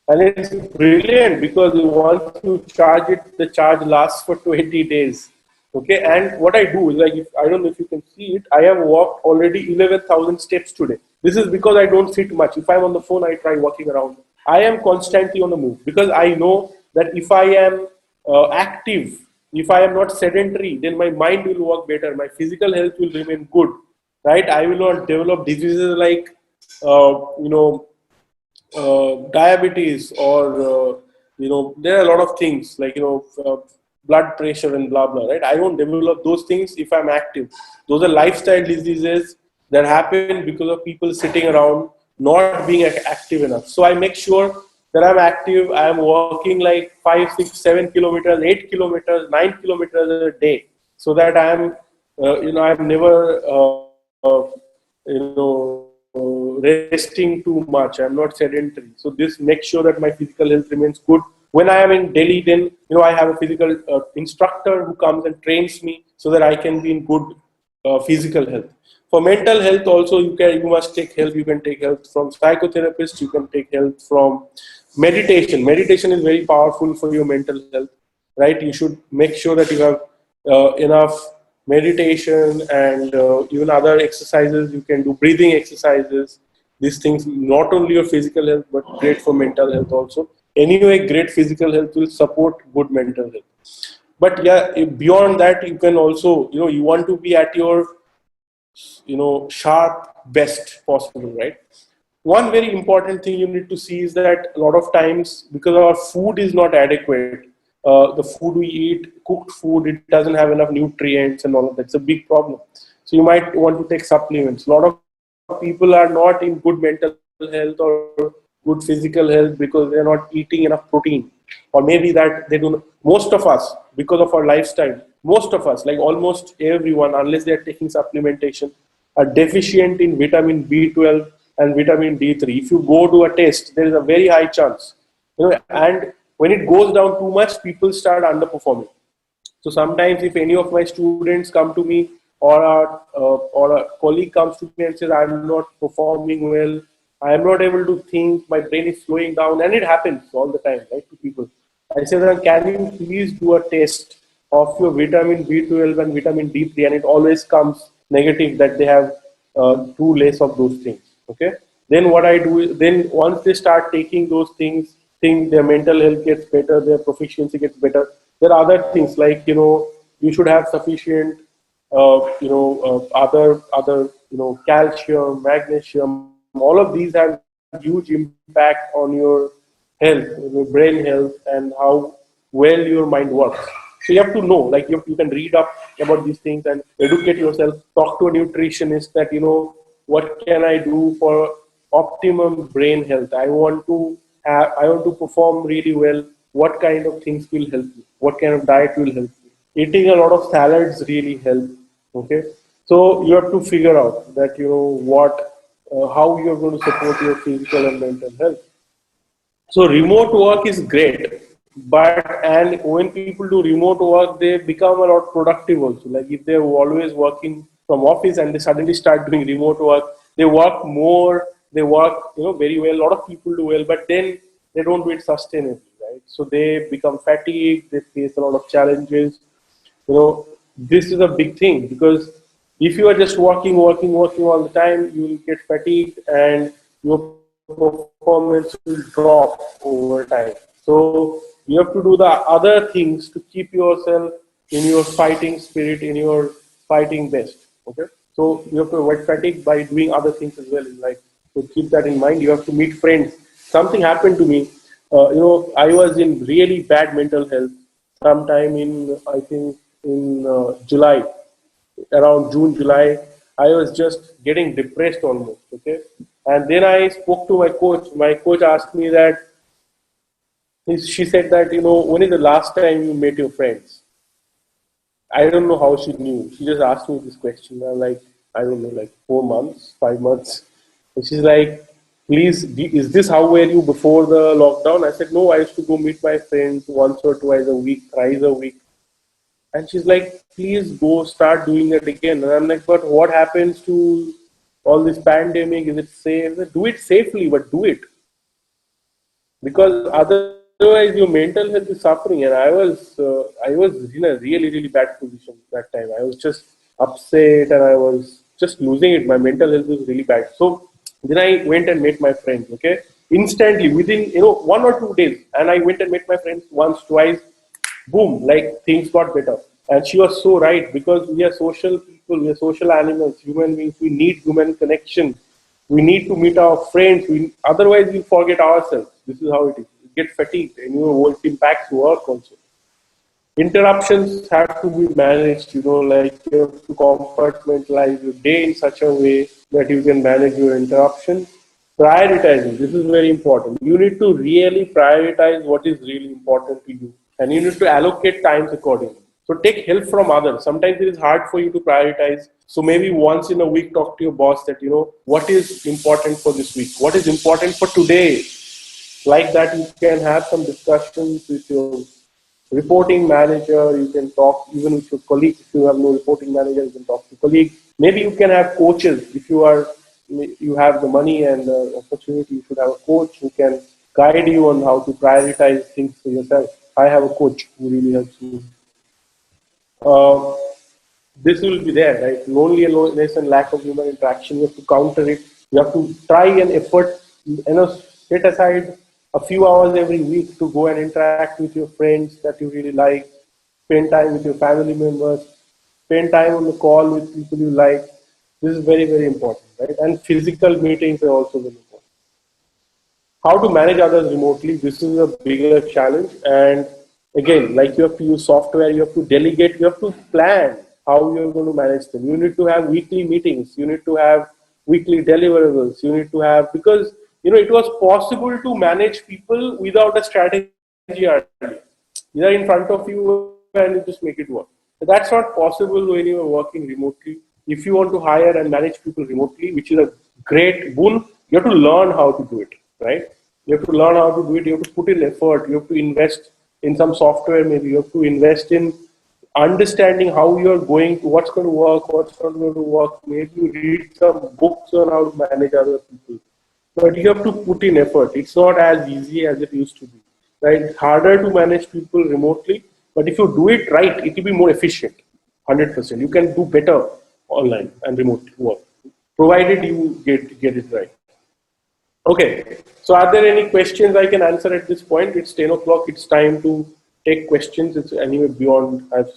And it's brilliant because once you charge it, the charge lasts for 20 days. Okay, and what I do is, like, if I don't know if you can see it, I have walked already 11,000 steps today. This is because I don't sit much. If I'm on the phone, I try walking around. I am constantly on the move because I know that if I am active, if I am not sedentary, then my mind will work better. My physical health will remain good, right? I will not develop diseases like, you know, diabetes, or there are a lot of things like blood pressure and blah blah, right? I won't develop those things if I'm active. Those are lifestyle diseases that happen because of people sitting around not being active enough. So I make sure that I'm active. I'm walking like 5, 6, 7 kilometers, 8 kilometers, 9 kilometers a day, so that I'm never resting too much. I'm not sedentary. So this makes sure that my physical health remains good. When I am in Delhi, then I have a physical instructor who comes and trains me so that I can be in good physical health. For mental health also, you must take help. You can take help from psychotherapists. You can take help from meditation. Meditation is very powerful for your mental health, right? You should make sure that you have enough meditation, and even other exercises you can do, breathing exercises. These things not only your physical health but great for mental health also. Anyway, great physical health will support good mental health. But yeah, beyond that, you can also, you want to be at your sharp best possible, right? One very important thing you need to see is that a lot of times, because our food is not adequate, the food we eat, cooked food, it doesn't have enough nutrients and all of that. It's a big problem. So you might want to take supplements. A lot of people are not in good mental health or good physical health because they're not eating enough protein, or maybe that they don't. Most of us, because of our lifestyle, most of us, like almost everyone, unless they're taking supplementation, are deficient in vitamin B12 and vitamin D3. If you go to a test, there is a very high chance, and when it goes down too much, people start underperforming. So sometimes, if any of my students come to me, or a colleague comes to me and says, "I'm not performing well, I am not able to think, my brain is slowing down," and it happens all the time, right, to people. I say, "Then can you please do a test of your vitamin B12 and vitamin D3?" And it always comes negative, that they have too less of those things. Okay. Then what I do is, then once they start taking those things, their mental health gets better, their proficiency gets better. There are other things like, you should have sufficient other calcium, magnesium. All of these have huge impact on your health, your brain health, and how well your mind works. So you have to know, like you can read up about these things and educate yourself. Talk to a nutritionist that what can I do for optimum brain health. I want to perform really well. What kind of things will help me? What kind of diet will help me? Eating a lot of salads really help. Okay, so you have to figure out that how you're going to support your physical and mental health. So remote work is great, and when people do remote work, they become a lot productive also. Like if they're always working from office and they suddenly start doing remote work, they work more, they work very well. A lot of people do well, but then they don't do it sustainably, right? So they become fatigued, they face a lot of challenges. This is a big thing because if you are just working all the time, you will get fatigued and your performance will drop over time. So you have to do the other things to keep yourself in your fighting spirit, in your fighting best. Okay, so you have to avoid fatigue by doing other things as well in life. So keep that in mind. You have to meet friends. Something happened to me. I was in really bad mental health sometime in, I think, in July, around June, July. I was just getting depressed almost. Okay, and then I spoke to my coach. My coach asked me that, she said that, when is the last time you met your friends? I don't know how she knew. She just asked me this question. I'm like, I don't know, like 4 months, 5 months. And she's like, please, is this how were you before the lockdown? I said, no, I used to go meet my friends once or twice a week, thrice a week. And she's like, please go start doing it again. And I'm like, but what happens to all this pandemic? Is it safe? Do it safely, but do it. Because otherwise your mental health is suffering. And I was in a really, really bad position that time. I was just upset and I was just losing it. My mental health was really bad. So then I went and met my friends. Okay, instantly within 1 or 2 days, and I went and met my friends once, twice. Boom, like things got better. And she was so right, because we are social people, we are social animals, human beings. We need human connection. We need to meet our friends. Otherwise, we forget ourselves. This is how it is. You get fatigued, and it impacts work also. Interruptions have to be managed. Like you have to compartmentalize your day in such a way that you can manage your interruptions. Prioritizing. This is very important. You need to really prioritize what is really important to you, and you need to allocate times accordingly. So take help from others. Sometimes it is hard for you to prioritize. So maybe once in a week, talk to your boss that, what is important for this week? What is important for today? Like that, you can have some discussions with your reporting manager. You can talk even with your colleagues. If you have no reporting manager, you can talk to colleagues. Maybe you can have coaches. If you have the money and the opportunity, you should have a coach who can guide you on how to prioritize things for yourself. I have a coach who really helps me. Uh, this will be there, right? Loneliness and lack of human interaction. You have to counter it. You have to try an effort, set aside a few hours every week to go and interact with your friends that you really like, spend time with your family members, spend time on the call with people you like. This is very, very important, right? And physical meetings are also very important. How to manage others remotely, this is a bigger challenge. And again, like you have to use software, you have to delegate, you have to plan how you're going to manage them. You need to have weekly meetings, you need to have weekly deliverables, you need to have, because it was possible to manage people without a strategy earlier. They're in front of you and you just make it work. That's not possible when you are working remotely. If you want to hire and manage people remotely, which is a great boon, you have to learn how to do it, right? You have to learn how to do it. You have to put in effort. You have to invest in some software. Maybe you have to invest in understanding how you're going to, what's going to work, what's not going to work. Maybe you read some books on how to manage other people. But you have to put in effort. It's not as easy as it used to be, right? It's harder to manage people remotely, but if you do it right, it will be more efficient. 100%. You can do better online and remote work, provided you get it right. Okay, so are there any questions I can answer at this point? It's 10 o'clock. It's time to take questions. It's anyway beyond, I've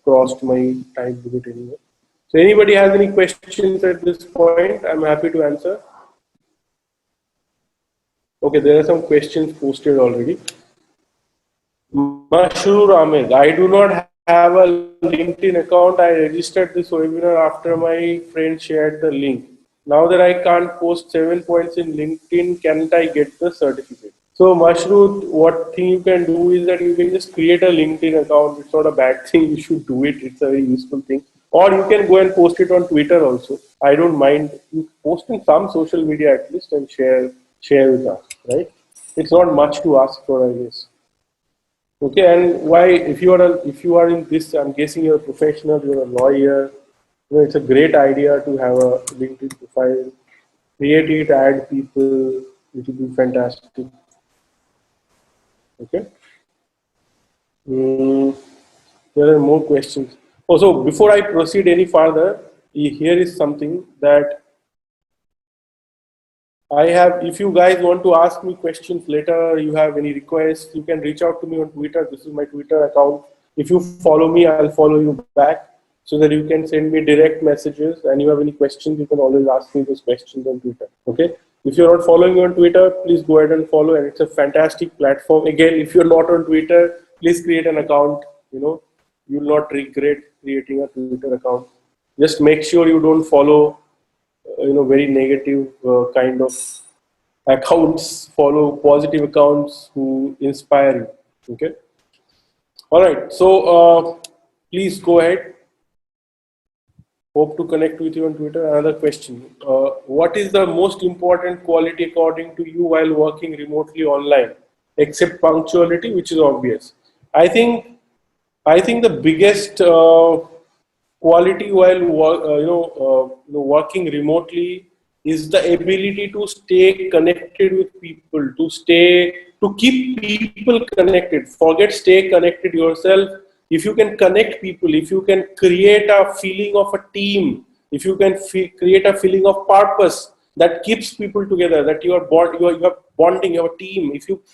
crossed my time limit anyway. So anybody has any questions at this point, I'm happy to answer. Okay, there are some questions posted already. Mashroor Ahmed, I do not have a LinkedIn account. I registered this webinar after my friend shared the link. Now that I can't post 7 points in LinkedIn, can't I get the certificate? So Mashrut, what thing you can do is that you can just create a LinkedIn account. It's not a bad thing. You should do it. It's a very useful thing. Or you can go and post it on Twitter also. I don't mind you posting some social media at least and share with us, right? It's not much to ask for, I guess. Okay, and why if you are in this, I'm guessing you're a professional, you're a lawyer. You know, it's a great idea to have a LinkedIn profile. Create it, add people. It will be fantastic. Okay. Mm, there are more questions. Also, before I proceed any further, here is something that I have. If you guys want to ask me questions later, you have any requests, you can reach out to me on Twitter. This is my Twitter account. If you follow me, I'll follow you back so that you can send me direct messages. And you have any questions, you can always ask me those questions on Twitter. Okay. If you're not following me on Twitter, please go ahead and follow. And it's a fantastic platform. Again, if you're not on Twitter, please create an account. You know, you'll not regret creating a Twitter account. Just make sure you don't follow very negative kind of accounts. Follow positive accounts who inspire you. Okay. All right. So please go ahead. Hope to connect with you on Twitter. Another question. What is the most important quality according to you while working remotely online, except punctuality, which is obvious? I think the biggest quality while working remotely is the ability to stay connected with people, to keep people connected. Forget stay connected yourself. If you can connect people, if you can create a feeling of a team, if you can create a feeling of purpose that keeps people together, that you are bonding, your team.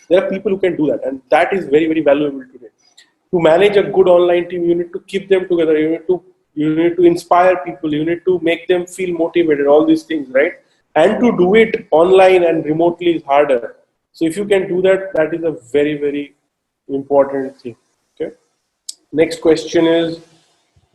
There are people who can do that, and that is very, very valuable today. To manage a good online team, you need to keep them together. You need to inspire people. You need to make them feel motivated. All these things, right? And to do it online and remotely is harder. So if you can do that, that is a very, very important thing. Okay. Next question is: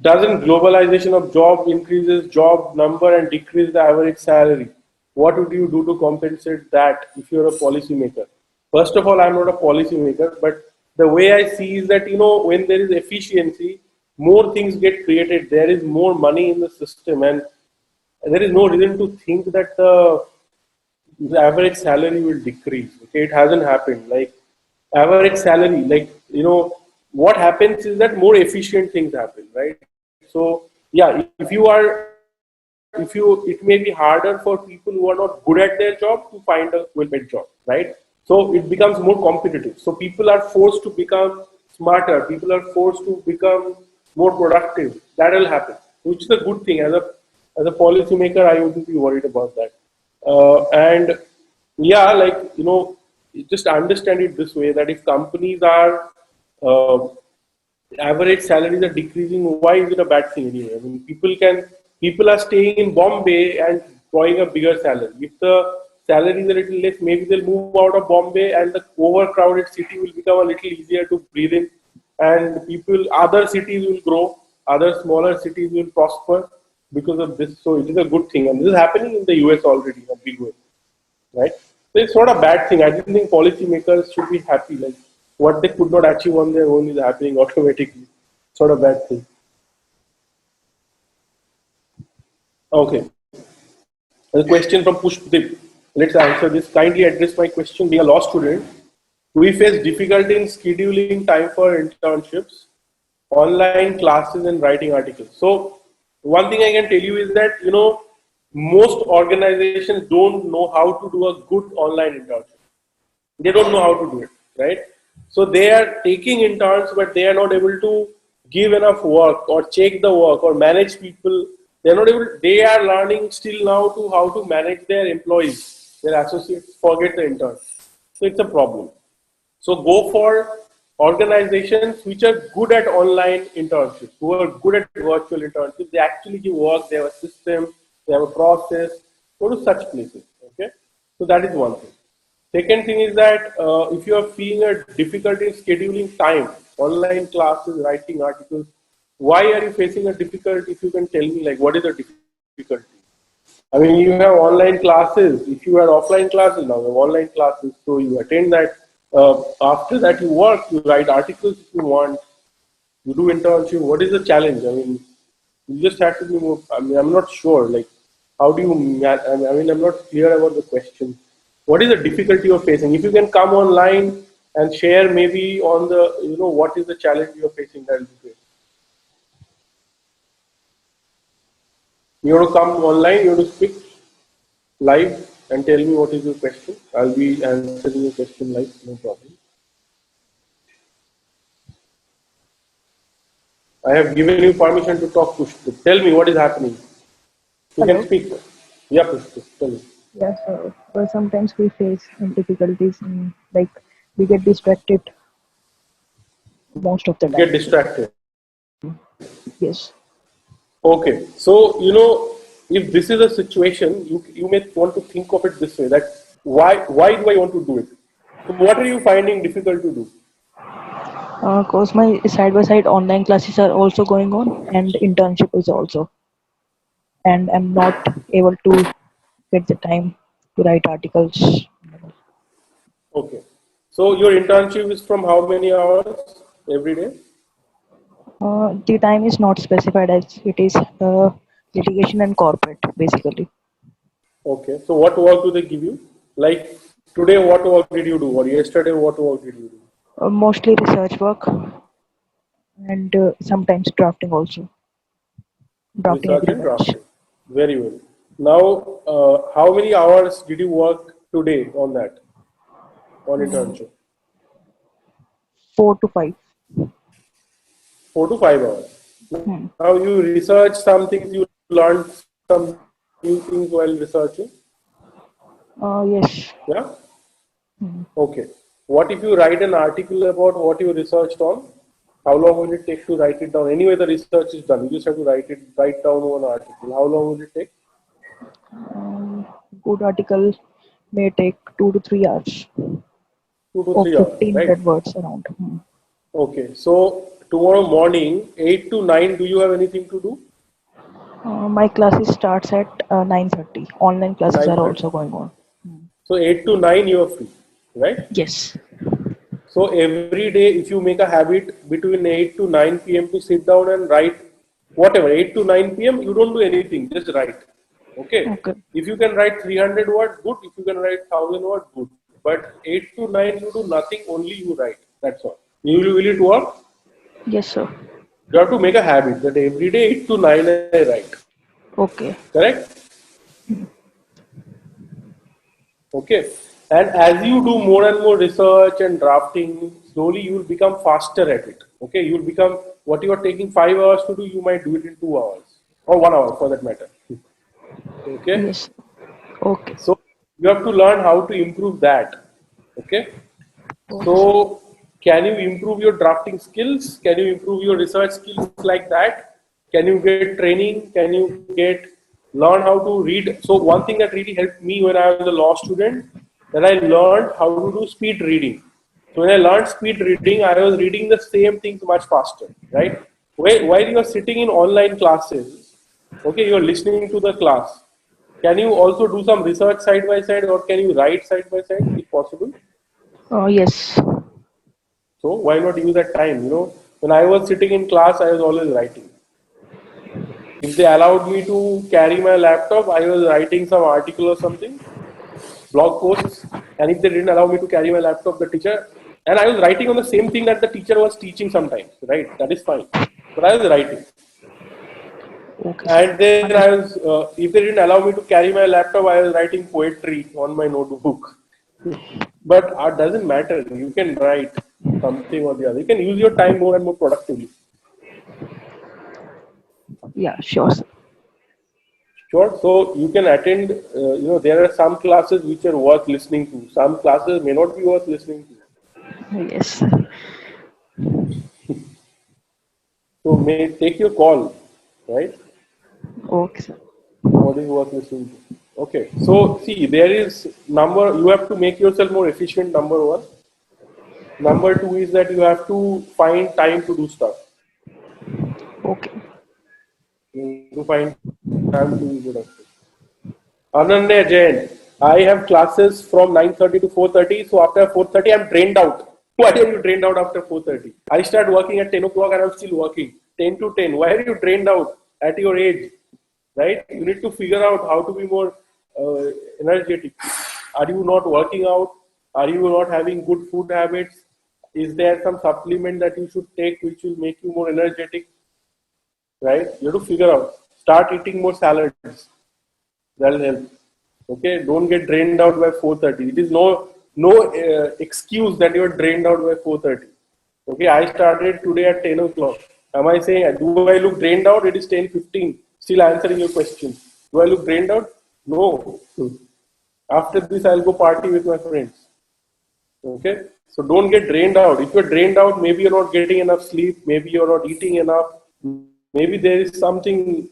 doesn't globalization of job increases job number and decrease the average salary? What would you do to compensate that if you're a policymaker? First of all, I'm not a policymaker, but the way I see is that, when there is efficiency, more things get created. There is more money in the system, and there is no reason to think that the average salary will decrease. Okay, it hasn't happened. Like average salary, what happens is that more efficient things happen, right? So yeah, it may be harder for people who are not good at their job to find a well-paid job, right? So it becomes more competitive. So people are forced to become smarter. People are forced to become more productive. That will happen, which is a good thing. As a policymaker, I wouldn't be worried about that. And yeah, just understand it this way: that if companies are uh, average salaries are decreasing, why is it a bad thing anyway? I mean, people are staying in Bombay and drawing a bigger salary. If the salary is a little less, maybe they'll move out of Bombay, and the overcrowded city will become a little easier to breathe in, and other cities will grow, other smaller cities will prosper because of this. So it is a good thing, and this is happening in the US already in a big way, right? So it's not a bad thing. I don't think policymakers should be happy. Like what they could not achieve on their own is happening automatically. It's not a bad thing. Okay. A question from Pushpdeep. Let's answer this. Kindly address my question. Being a law student, we face difficulty in scheduling time for internships, online classes, and writing articles. So one thing I can tell you is that most organizations don't know how to do a good online internship. They don't know how to do it, right? So they are taking interns, but they are not able to give enough work or check the work or manage people. They're not able. They are learning still now to how to manage their employees, their associates. Forget the interns. So it's a problem. So go for organizations which are good at online internships, who are good at virtual internships. They actually give work. They have a system. They have a process. Go to such places. Okay. So that is one thing. Second thing is that if you are feeling a difficulty in scheduling time, online classes, writing articles. Why are you facing a difficulty? If you can tell me, like, what is the difficulty? I mean, you have online classes. If you had offline classes, now you have online classes, so you attend that. After that, you work, you write articles if you want, you do internship. What is the challenge? I mean, you just have to be more. I mean, I'm not sure. Like, how do you? I mean, I'm not clear about the question. What is the difficulty you're facing? If you can come online and share, maybe on the, what is the challenge you're facing? That will be great. You want to come online? You want to speak live and tell me what is your question? I'll be answering your question live. No problem. I have given you permission to talk, Pushpu. Tell me what is happening. You can Hello. speak. Yeah, Pushpu. Tell me. Yes, but sometimes we face difficulties in, like, we get distracted most of the Get time. distracted. Yes. Okay, so if this is a situation, you may want to think of it this way: that why do I want to do it? So what are you finding difficult to do? Cause my side by side online classes are also going on, and internship is also, and I'm not able to get the time to write articles. Okay, so your internship is from how many hours every day? The time is not specified as it is litigation and corporate basically. Okay, so what work do they give you? Like today, what work did you do, or yesterday, what work did you do? Mostly research work and sometimes drafting also, drafting Research and agreements. drafting. Very well. Now, how many hours did you work today on that, on internship? 4 to 5. 4 to 5 hours. Hmm. Now you research some things, you learn some new things while researching. Yes. Yeah. Hmm. Okay. What if you write an article about what you researched on? How long will it take to write it down? Anyway, the research is done. You just have to write down one article. How long will it take? Um, Good article may take 2 to 3 hours Two to or three hours, right? 1,500 words around. Hmm. Okay. So tomorrow morning, 8 to 9, do you have anything to do? My classes starts at 9:30. Online classes are 9:30. also going on. Hmm. So 8 to 9, you are free, right? Yes. So every day, if you make a habit between 8 to 9 p.m. to sit down and write whatever, 8 to 9 p.m., you don't do anything, just write. Okay. Okay. If you can write 300 words, good. If you can write 1,000 words, good. But 8 to 9, you do nothing, only you write. That's all. Will it work? Yes, sir. You have to make a habit that every day 8 to 9 I write. Okay. Correct? Okay. And as you do more and more research and drafting, slowly you will become faster at it. Okay. You will become what you are taking 5 hours to do, you might do it in 2 hours or 1 hour for that matter. Okay. Yes. Okay. So you have to learn how to improve that. Okay. Okay, sir. So can you improve your drafting skills? Can you improve your research skills like that? Can you get training? Can you get learn how to read? So one thing that really helped me when I was a law student, that I learned how to do speed reading. So when I learned speed reading, I was reading the same things much faster, right? While you are sitting in online classes, okay, you are listening to the class. Can you also do some research side by side, or can you write side by side if possible? Yes. So why not use that time? When I was sitting in class, I was always writing. If they allowed me to carry my laptop, I was writing some article or something, blog posts. And if they didn't allow me to carry my laptop, the teacher, and I was writing on the same thing that the teacher was teaching sometimes, right? That is fine. But I was writing. Okay, sir. And then Understood. if they didn't allow me to carry my laptop, I was writing poetry on my notebook. But art doesn't matter. You can write something or the other. You can use your time more and more productively. Yeah, sure, sir. Sure. So you can attend. There are some classes which are worth listening to. Some classes may not be worth listening to. Yes. So may take your call, right? Okay, sir. What is worth listening to? Okay. So see, there is number. You have to make yourself more efficient. Number one. Number two is that you have to find time to do stuff. Okay. You have to find time to be productive. Ananya Jain, I have classes from 9:30 to 4:30. So after 4:30, I'm drained out. Why are you drained out after 4:30? I start working at 10 o'clock and I'm still working 10 to 10. Why are you drained out at your age? Right? You need to figure out how to be more uh, energetic. Are you not working out? Are you not having good food habits? Is there some supplement that you should take which will make you more energetic? Right? You have to figure out. Start eating more salads. That'll help. Okay, don't get drained out by 4:30. It is no excuse that you are drained out by 4:30. Okay, I started today at 10 o'clock. Am I saying do I look drained out? It is 10:15. Still answering your question. Do I look drained out? No. After this, I'll go party with my friends. Okay, so don't get drained out. If you're drained out, maybe you're not getting enough sleep. Maybe you're not eating enough. Maybe there is something.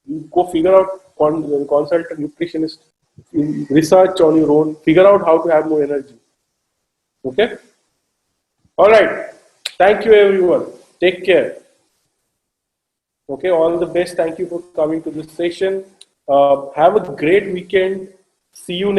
You go figure out, consult a nutritionist, research on your own, figure out how to have more energy. Okay? All right. Thank you, everyone. Take care. Okay, all the best. Thank you for coming to this session. Have a great weekend. See you next